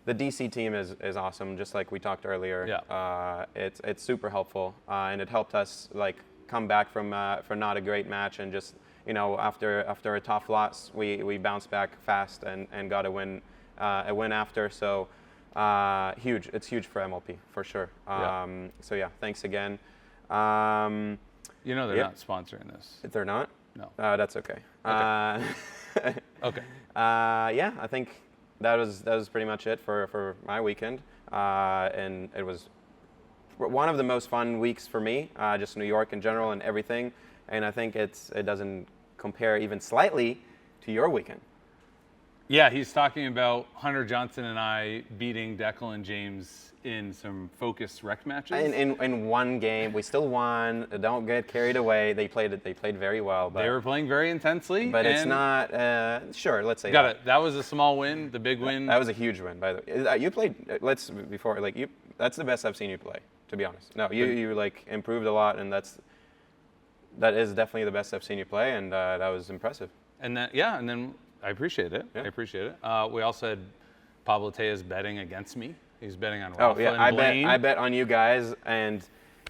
the DC team is awesome, just like we talked earlier. Yeah. It's super helpful, and it helped us like come back from not a great match, and just after a tough loss, we bounced back fast and got a win after. So huge. It's huge for MLP for sure. So yeah, thanks again. They're not sponsoring this. They're not? No. That's okay. Okay. Yeah, I think that was pretty much it for my weekend, and it was one of the most fun weeks for me, just New York in general and everything. And I think it doesn't compare even slightly to your weekend. Yeah, he's talking about Hunter Johnson and I beating Dekel and James in some focused rec matches. In one game, we still won. Don't get carried away. They played very well. But they were playing very intensely. But it's not. Sure, let's say got it. That was a small win. The big win. That was a huge win, by the way. You played. That's the best I've seen you play, to be honest. No, you like improved a lot, and that is definitely the best I've seen you play, and that was impressive. And then I appreciate it. Yeah. I appreciate it. We also had Pablo Tejas betting against me. He's betting on Rafa and I Blaine. bet on you guys, and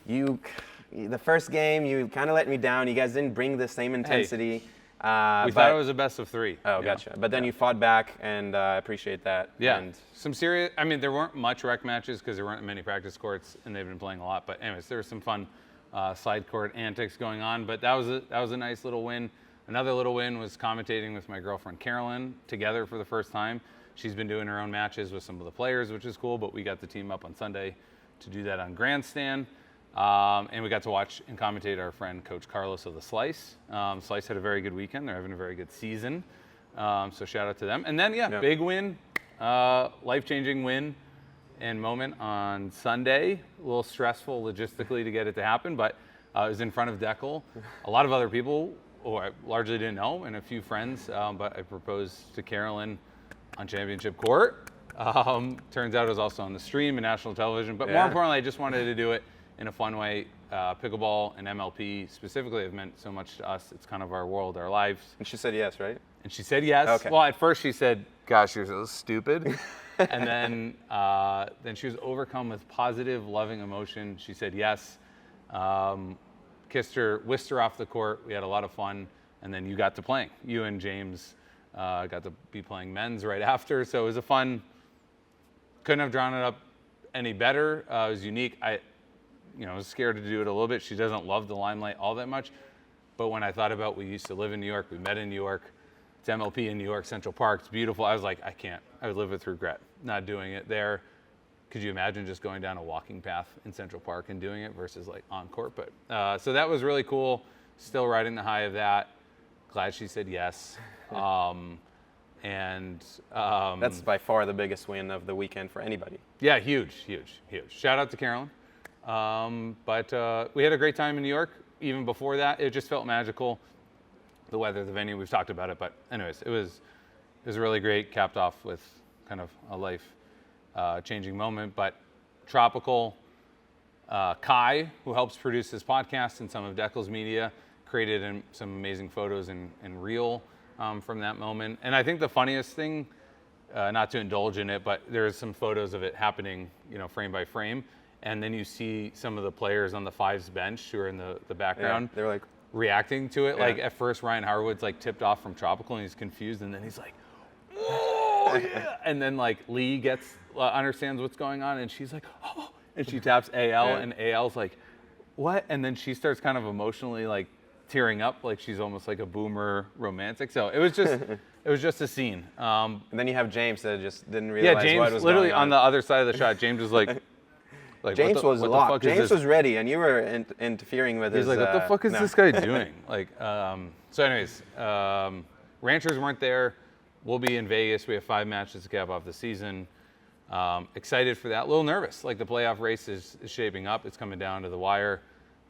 the first game you kind of let me down. You guys didn't bring the same intensity. We thought it was a best of 3. Oh, gotcha. But then you fought back, and I appreciate that. Yeah. And Some serious. I mean, there weren't much rec matches because there weren't many practice courts, and they've been playing a lot. But anyways, there was some fun side court antics going on. But that was a nice little win. Another little win was commentating with my girlfriend Carolyn together for the first time. She's been doing her own matches with some of the players, which is cool, but we got the team up on Sunday to do that on Grandstand. And we got to watch and commentate our friend Coach Carlos of the Slice. Slice had a very good weekend. They're having a very good season. So shout out to them. And then, big win, life-changing win and moment on Sunday. A little stressful logistically to get it to happen, but it was in front of Dekel. A lot of other people who I largely didn't know, and a few friends, but I proposed to Carolyn on Championship Court. Turns out it was also on the stream and national television, but more importantly, I just wanted to do it in a fun way. Pickleball and MLP specifically have meant so much to us. It's kind of our world, our lives. she said yes, right? And she said yes. Okay. Well, at first she said, Gosh, you're so stupid. and then she was overcome with positive, loving emotion. She said yes. Kissed her, whisked her off the court. We had a lot of fun. And then you got to playing. You and James got to be playing men's right after. So it was a fun, couldn't have drawn it up any better. It was unique. I was scared to do it a little bit. She doesn't love the limelight all that much. But when I thought about, we used to live in New York, we met in New York, it's MLP in New York, Central Park, it's beautiful. I was like, I would live with regret not doing it there. Could you imagine just going down a walking path in Central Park and doing it versus like on court? But so that was really cool. Still riding the high of that. Glad she said yes. That's by far the biggest win of the weekend for anybody. Yeah, huge. Shout out to Carolyn. But we had a great time in New York. Even before that, it just felt magical. The weather, the venue, we've talked about it. But anyways, it was really great. Capped off with kind of a life-changing moment. But tropical. Kai, who helps produce this podcast and some of Dekel's media, created some amazing photos and reel from that moment. And I think the funniest thing, not to indulge in it, but there's some photos of it happening, frame by frame. And then you see some of the players on the Fives bench who are in the background. Yeah, they're like reacting to it. Yeah. Like at first Ryan Harwood's like tipped off from tropical and he's confused, and then he's like, oh yeah. And then like Lee understands what's going on and she's like, oh, and she taps AL and AL's like, what? And then she starts kind of emotionally like tearing up, like she's almost like a boomer romantic. So it was just a scene. And then you have James that just didn't realize James what was literally going on the other side of the shot. James was like James was locked. James was ready, and you were interfering with his. He's like, what the fuck is this guy doing? So anyways, Ranchers weren't there. We'll be in Vegas. We have 5 matches to cap off the season. Excited for that. A little nervous. Like the playoff race is shaping up. It's coming down to the wire.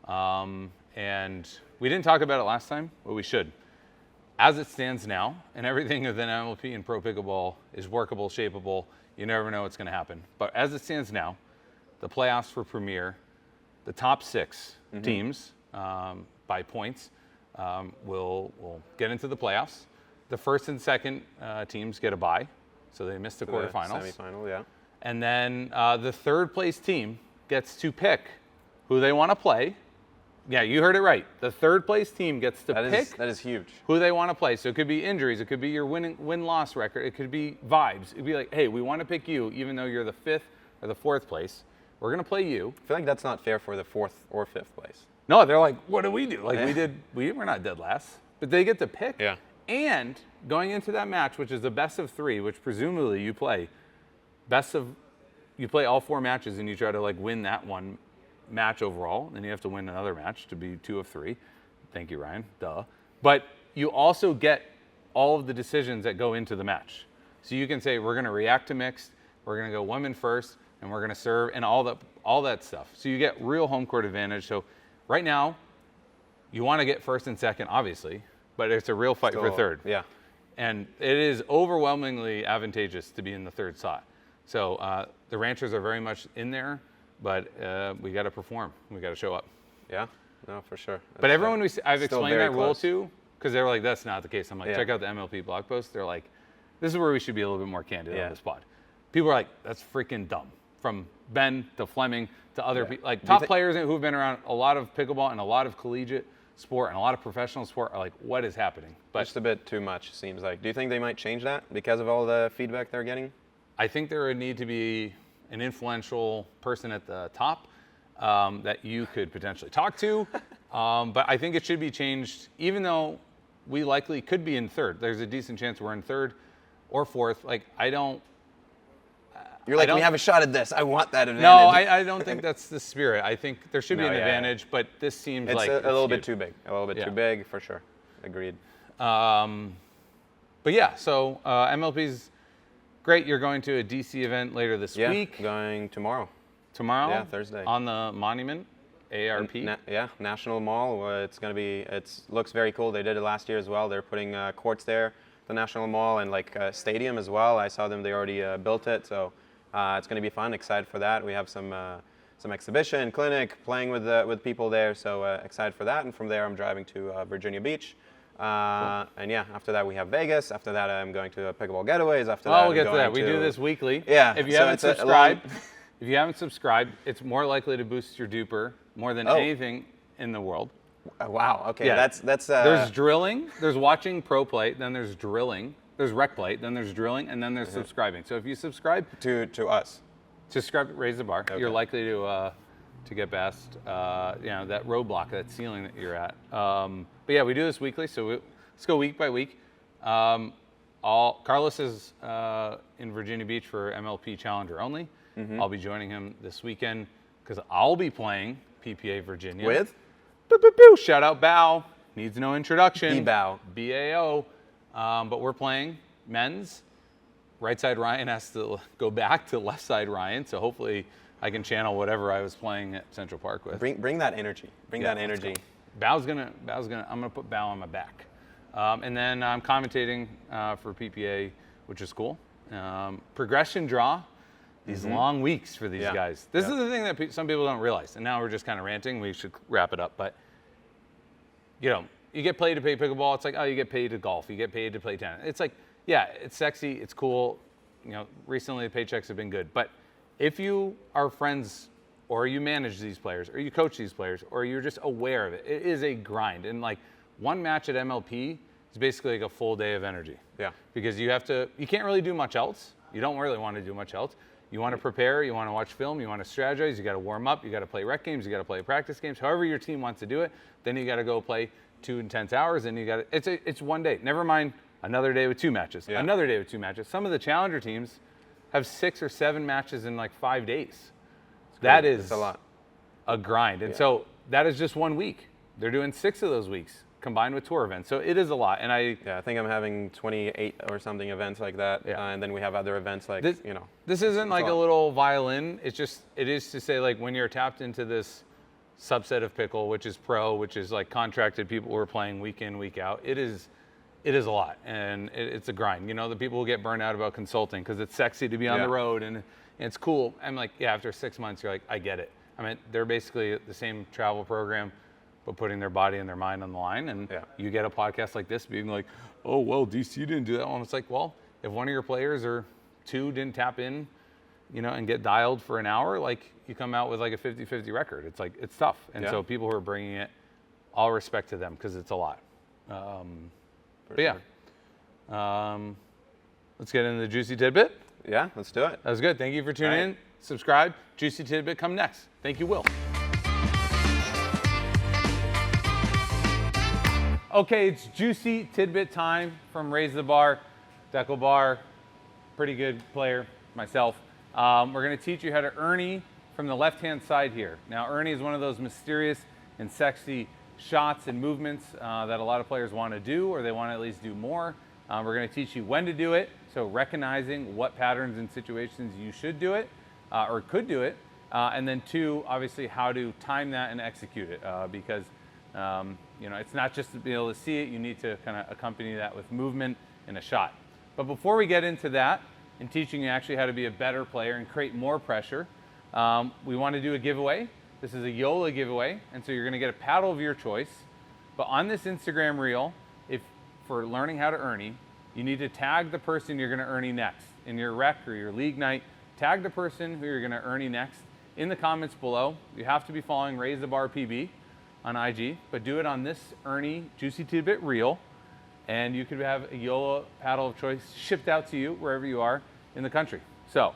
And we didn't talk about it last time, but we should. As it stands now, and everything within MLP and Pro Pickleball is workable, shapeable. You never know what's going to happen. But as it stands now, the playoffs for Premier, the top 6 teams by points will get into the playoffs. The first and second teams get a bye, so they missed the quarterfinals. Semifinal, yeah. And then the third place team gets to pick who they want to play Yeah, you heard it right. The third place team gets to pick that is huge. who they want to play. So it could be injuries. It could be your win-loss record. It could be vibes. It could be like, hey, we want to pick you even though you're the 5th or the 4th place. We're going to play you. I feel like that's not fair for the 4th or 5th place. No, they're like, what do we do? Like we're not dead last. But they get to pick. Yeah. And going into that match, which is the best of 3, which presumably you play all 4 matches and you try to like win that one match overall, then you have to win another match to be 2 of 3. Thank you, Ryan. Duh. But you also get all of the decisions that go into the match. So you can say we're going to react to mixed, we're going to go women first, and we're going to serve, and all that stuff. So you get real home court advantage. So right now, you want to get first and second, obviously, but it's a real fight for third. Yeah. And it is overwhelmingly advantageous to be in the third slot. So the Ranchers are very much in there, but we got to perform. We got to show up. Yeah, no, for sure. But everyone I've explained that rule close. to, because they were like, that's not the case. I'm like, Yeah. check out the MLP blog post. They're like, this is where we should be a little bit more candid on this pod. People are like, that's freaking dumb. From Ben to Fleming to other people, like top players who've been around a lot of pickleball and a lot of collegiate sport and a lot of professional sport are like, what is happening? But just a bit too much, seems like. Do you think they might change that because of all the feedback they're getting? I think there would need to be an influential person at the top that you could potentially talk to. But I think it should be changed, even though we likely could be in third. There's a decent chance we're in third or fourth. Like, You're like, we have a shot at this. I want that advantage. No, I don't think that's the spirit. I think there should be an advantage, but this seems it's like a little bit too big. A little bit too big, for sure. Agreed. But yeah, so MLP's great. You're going to a DC event later this week. Going tomorrow. Tomorrow? Yeah, Thursday. On the Monument, ARP. National Mall. It's going to be, looks very cool. They did it last year as well. They're putting courts there, the National Mall, and like a stadium as well. I saw them, they already built it. So it's going to be fun. Excited for that. We have some exhibition, clinic, playing with people there. So excited for that. And from there, I'm driving to Virginia Beach. Cool. And yeah, after that we have Vegas. After that, I'm going to Pickleball Getaways. After that, we'll get to that. We do this weekly. Yeah. If you haven't subscribed, it's more likely to boost your duper more than anything in the world. Wow. Okay. Yeah. That's. There's drilling. There's watching pro play. Then there's drilling. There's rec play. Then there's drilling, and then there's subscribing. So if you subscribe to us, subscribe, raise the bar. Okay. You're likely to get past that roadblock, that ceiling that you're at. But yeah, we do this weekly, so let's go week by week. Carlos is in Virginia Beach for MLP Challenger only. Mm-hmm. I'll be joining him this weekend because I'll be playing PPA Virginia. With? Shout out Bao. Needs no introduction. B-Bao. BAO. But we're playing men's. Right side Ryan has to go back to left side Ryan, so hopefully I can channel whatever I was playing at Central Park with. Bring that energy. Bring that energy. I'm gonna put Bao on my back. And then I'm commentating for PPA, which is cool. Progression draw, these long weeks for these guys. This is the thing that some people don't realize. And now we're just kind of ranting. We should wrap it up. But, you get paid to play pickleball. It's like, oh, you get paid to golf. You get paid to play tennis. It's like, yeah, it's sexy. It's cool. Recently the paychecks have been good. But if you are friends or you manage these players or you coach these players or you're just aware of it, it is a grind. And like one match at MLP is basically like a full day of energy. Yeah. Because you can't really do much else. You don't really want to do much else. You want to prepare, you want to watch film, you want to strategize, you got to warm up, you got to play rec games, you got to play practice games, however your team wants to do it. Then you got to go play 2 intense hours and it's one day. Never mind another day with 2 matches, another day with 2 matches. Some of the challenger teams have 6 or 7 matches in like 5 days. That is a lot. A grind. And so that is just 1 week. They're doing 6 of those weeks combined with tour events. So it is a lot. And I think I'm having 28 or something events like that. And then we have other events like, This isn't like a little violin. It is to say like when you're tapped into this subset of pickle, which is pro, which is like contracted people who are playing week in, week out, it is a lot. And it's a grind. The people who get burned out about consulting because it's sexy to be on the road and it's cool. I'm like, after 6 months, you're like, I get it. I mean, they're basically the same travel program, but putting their body and their mind on the line. And you get a podcast like this being like, oh, well, DC didn't do that one. It's like, well, if one of your players or 2 didn't tap in, and get dialed for an hour, like you come out with like a 50-50 record. It's like, it's tough. And so people who are bringing it, all respect to them because it's a lot. Let's get into the Juicy Tidbit. Yeah, let's do it. That was good. Thank you for tuning in. Subscribe. Juicy Tidbit come next. Thank you, Will. Okay, it's Juicy Tidbit time from Raise the Bar. Dekel Bar, pretty good player, myself. We're going to teach you how to Erne from the left-hand side here. Now, Erne is one of those mysterious and sexy shots and movements that a lot of players want to do, or they want to at least do more. We're going to teach you when to do it, so recognizing what patterns and situations you should do it or could do it, and then 2, obviously, how to time that and execute it because it's not just to be able to see it, you need to kind of accompany that with movement and a shot. But before we get into that and teaching you actually how to be a better player and create more pressure, we want to do a giveaway. This is a YOLA giveaway, and so you're going to get a paddle of your choice. But on this Instagram reel, for learning how to Erne, you need to tag the person you're going to Erne next. In your rec or your league night, tag the person who you're going to Erne next in the comments below. You have to be following Raise the Bar PB on IG, but do it on this Erne Juicy Tidbit reel, and you could have a YOLA paddle of choice shipped out to you wherever you are in the country. So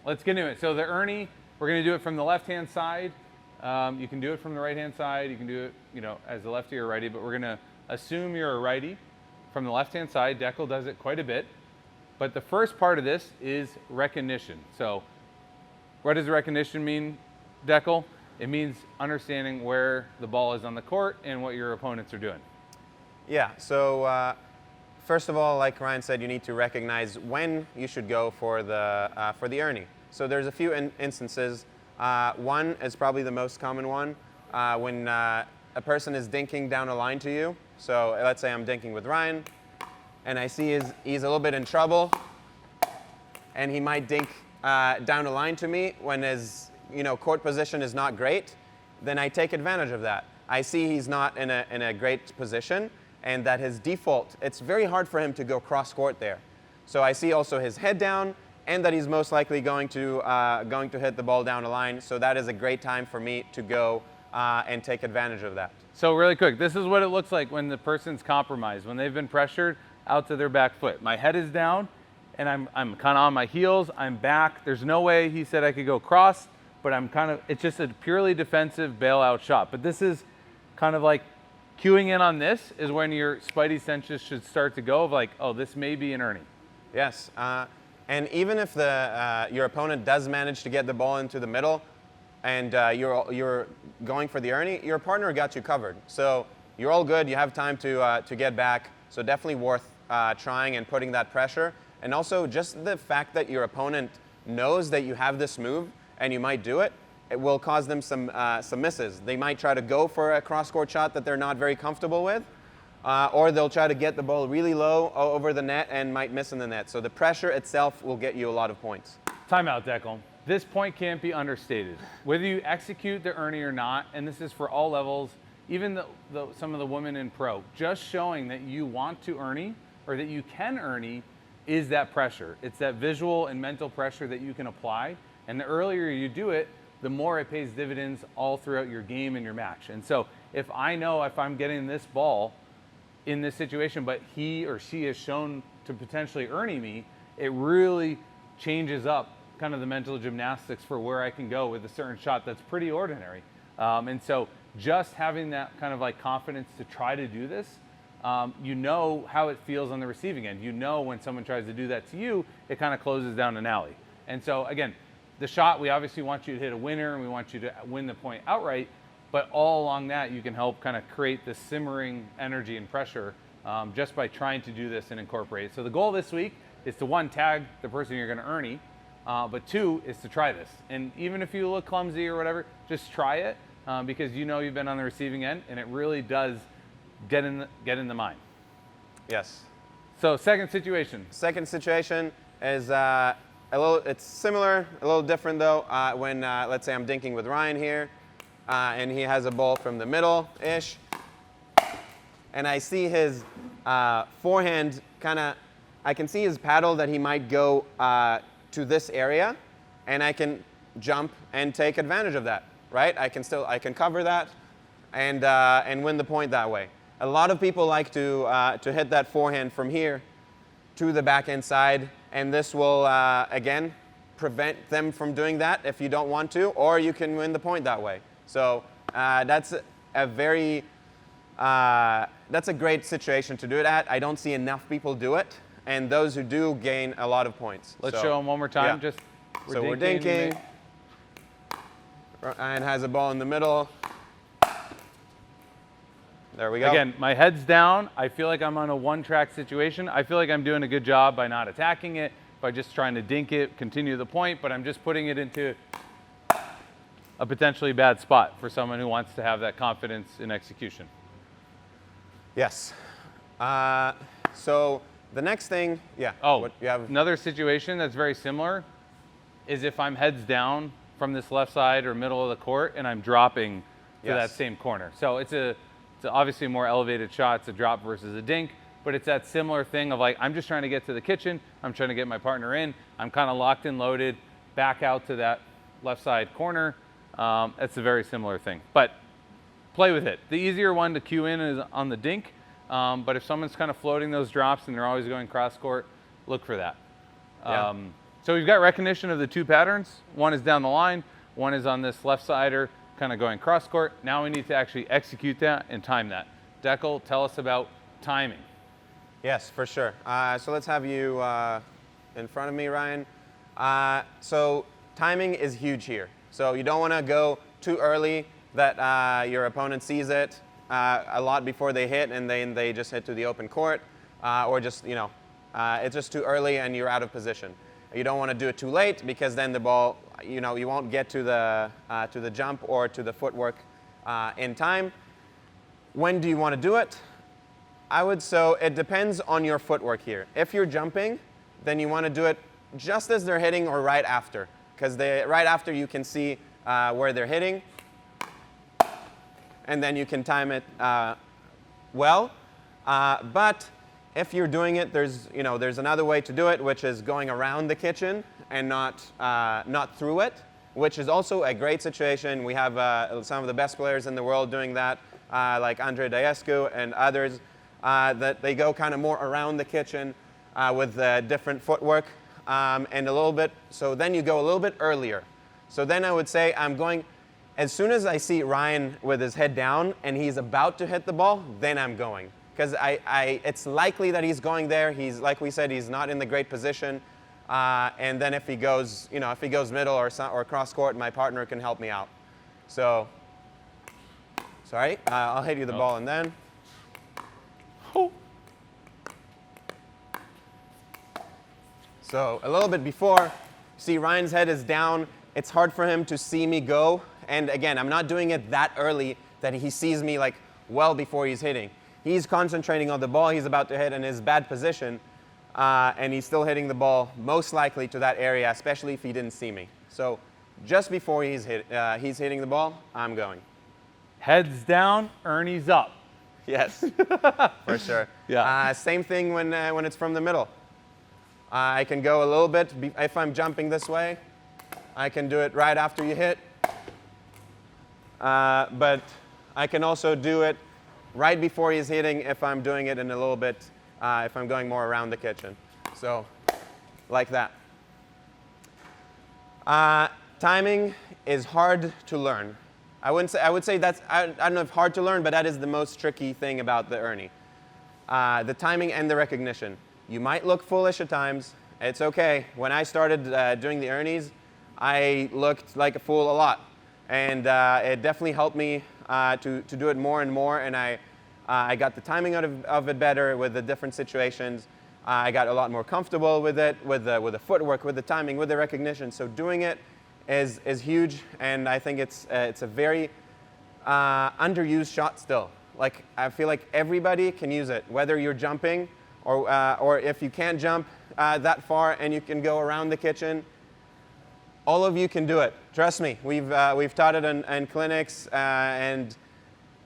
let's get into it. So the Erne, we're going to do it from the left-hand side. You can do it from the right-hand side. You can do it, as a lefty or righty, but we're going to assume you're a righty from the left-hand side. Dekel does it quite a bit. But the first part of this is recognition. So what does recognition mean, Dekel? It means understanding where the ball is on the court and what your opponents are doing. Yeah, so first of all, like Ryan said, you need to recognize when you should go for the Erne. So there's a few instances. One is probably the most common one, when a person is dinking down a line to you. So let's say I'm dinking with Ryan, and I see he's a little bit in trouble, and he might dink down a line to me when his court position is not great. Then I take advantage of that. I see he's not in a great position, and that his default, it's very hard for him to go cross court there. So I see also his head down, and that he's most likely going to hit the ball down a line. So that is a great time for me to go and take advantage of that. So really quick, this is what it looks like when the person's compromised, when they've been pressured out to their back foot. My head is down, and I'm kind of on my heels. I'm back. There's no way he said I could go cross, but it's just a purely defensive bailout shot. But this is kind of like cueing in on this is when your spidey senses should start to go of like, oh, this may be an Erne. Yes, and even if your opponent does manage to get the ball into the middle, and you're going for the Erne, your partner got you covered. So you're all good. You have time to get back. So definitely worth trying and putting that pressure. And also just the fact that your opponent knows that you have this move and you might do it, it will cause them some misses. They might try to go for a cross-court shot that they're not very comfortable with, or they'll try to get the ball really low over the net and might miss in the net. So the pressure itself will get you a lot of points. Timeout, Dekel. This point can't be understated. Whether you execute the Erne or not, and this is for all levels, even some of the women in pro, just showing that you want to Erne or that you can Erne is that pressure. It's that visual and mental pressure that you can apply. And the earlier you do it, the more it pays dividends all throughout your game and your match. And so if I know if I'm getting this ball in this situation, but he or she has shown to potentially Erne me, it really changes up kind of the mental gymnastics for where I can go with a certain shot that's pretty ordinary. And so just having that kind of like confidence to try to do this, you know how it feels on the receiving end. You know when someone tries to do that to you, it kind of closes down an alley. And so again, the shot, we obviously want you to hit a winner and we want you to win the point outright, but all along that you can help kind of create this simmering energy and pressure just by trying to do this and incorporate it. So the goal this week is to 1, tag the person you're going to Erne, but 2 is to try this. And even if you look clumsy or whatever, just try it because you know you've been on the receiving end and it really does get in the mind. Yes. So second situation. Second situation is it's similar, a little different though. When let's say I'm dinking with Ryan here, and he has a ball from the middle-ish, and I see his forehand I can see his paddle that he might go to this area, and I can jump and take advantage of that, right? I can cover that and win the point that way. A lot of people like to hit that forehand from here to the backhand side, and this will, again, prevent them from doing that if you don't want to, or you can win the point that way. So that's a great situation to do it at. I don't see enough people do it, and those who do gain a lot of points. Let's show them one more time. Yeah. Just we're dinking. Ryan has a ball in the middle. There we go. Again, my head's down. I feel like I'm on a one-track situation. I feel like I'm doing a good job by not attacking it, by just trying to dink it, continue the point, but I'm just putting it into a potentially bad spot for someone who wants to have that confidence in execution. Yes. So the next thing, yeah. Oh, you have another situation that's very similar is if I'm heads down from this left side or middle of the court and I'm dropping to that same corner. So it's obviously a more elevated shot. It's a drop versus a dink, but it's that similar thing of like, I'm just trying to get to the kitchen. I'm trying to get my partner in. I'm kind of locked and loaded back out to that left side corner. It's a very similar thing, but play with it. The easier one to cue in is on the dink, but if someone's kind of floating those drops and they're always going cross court, look for that. Yeah. So we've got recognition of the two patterns. One is down the line, one is on this left sider, kind of going cross court. Now we need to actually execute that and time that. Dekel, tell us about timing. Yes, for sure. So let's have you in front of me, Ryan. So timing is huge here. So you don't want to go too early that your opponent sees it a lot before they hit and then they just hit to the open court, or just, it's just too early and you're out of position. You don't want to do it too late because then the ball, you won't get to the jump or to the footwork in time. When do you want to do it? So it depends on your footwork here. If you're jumping, then you want to do it just as they're hitting or right after, because right after you can see where they're hitting, and then you can time it well. But if you're doing it, there's another way to do it, which is going around the kitchen and not through it, which is also a great situation. We have some of the best players in the world doing that, like Andre Daescu and others, that they go kind of more around the kitchen with different footwork and a little bit. So then you go a little bit earlier. So then I would say I'm going, as soon as I see Ryan with his head down and he's about to hit the ball, then I'm going. Because it's likely that he's going there. He's, like we said, he's not in the great position. And then if he goes, middle or cross court, my partner can help me out. So, sorry, I'll hit you the ball and then. Oh. So a little bit before, see Ryan's head is down. It's hard for him to see me go. And again, I'm not doing it that early that he sees me like well before he's hitting. He's concentrating on the ball he's about to hit in his bad position, and he's still hitting the ball most likely to that area, especially if he didn't see me. So just before he's hitting the ball, I'm going. Heads down, Ernie's up. Yes, for sure. Yeah. Same thing when it's from the middle. I can go a little bit. If I'm jumping this way, I can do it right after you hit. But I can also do it right before he's hitting if I'm doing it in a little bit, if I'm going more around the kitchen. So, like that. Timing is hard to learn. I would say that's, I don't know if hard to learn, but that is the most tricky thing about the Erne. The timing and the recognition. You might look foolish at times. It's okay. When I started doing the Ernes, I looked like a fool a lot. And it definitely helped me to do it more and more, and I got the timing out of it better with the different situations. I got a lot more comfortable with it, with the footwork, with the timing, with the recognition. So doing it is huge, and I think it's a very underused shot still. Like, I feel like everybody can use it, whether you're jumping or if you can't jump that far and you can go around the kitchen. All of you can do it. Trust me. We've taught it in clinics and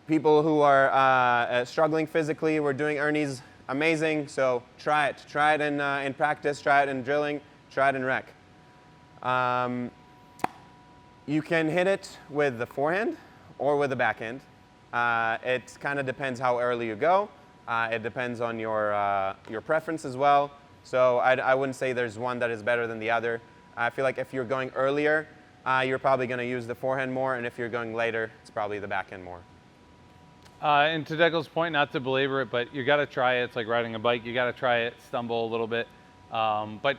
people who are struggling physically. We're doing Ernes amazing. So try it. Try it in practice. Try it in drilling. Try it in rec. You can hit it with the forehand or with the backhand. It kind of depends how early you go. It depends on your preference as well. So I wouldn't say there's one that is better than the other. I feel like if you're going earlier, you're probably going to use the forehand more, and if you're going later, it's probably the backhand more. And to Dekel's point, not to belabor it, but you got to try it. It's like riding a bike. You got to try it, stumble a little bit. But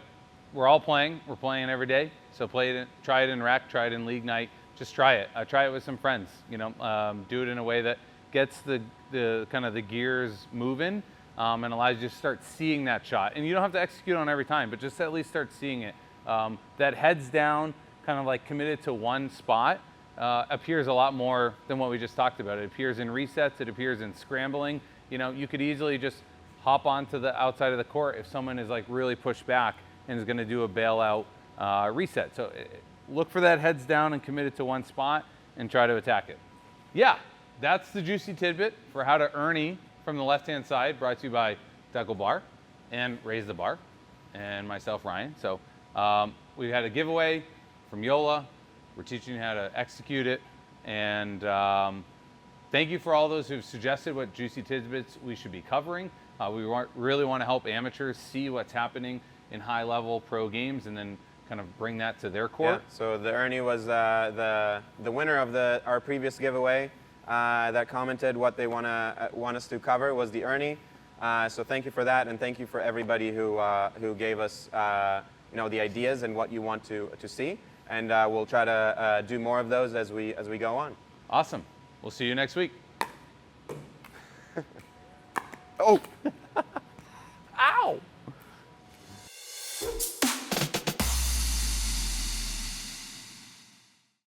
we're all playing. We're playing every day. So try it in rec, try it in league night. Just try it. Try it with some friends. You know, do it in a way that gets the kind of the gears moving and allows you to start seeing that shot. And you don't have to execute on every time, but just at least start seeing it. That heads down, kind of like committed to one spot. Appears a lot more than what we just talked about. It appears in resets, it appears in scrambling. You know, you could easily just hop onto the outside of the court if someone is like really pushed back and is going to do a bailout reset. So look for that heads down and committed to one spot and try to attack it. Yeah, that's the juicy tidbit for how to Erne from the left-hand side, brought to you by Dekel Bar and Raise the Bar and myself, Ryan. So we had a giveaway from Yola. We're teaching you how to execute it. And thank you for all those who've suggested what juicy tidbits we should be covering. We really want to help amateurs see what's happening in high-level pro games and then kind of bring that to their court. Yeah, so the Erne was the winner of our previous giveaway that commented what they want us to cover was the Erne. So thank you for that, and thank you for everybody who gave us you know, the ideas and what you want to see. And we'll try to do more of those as we go on. Awesome. We'll see you next week. Oh.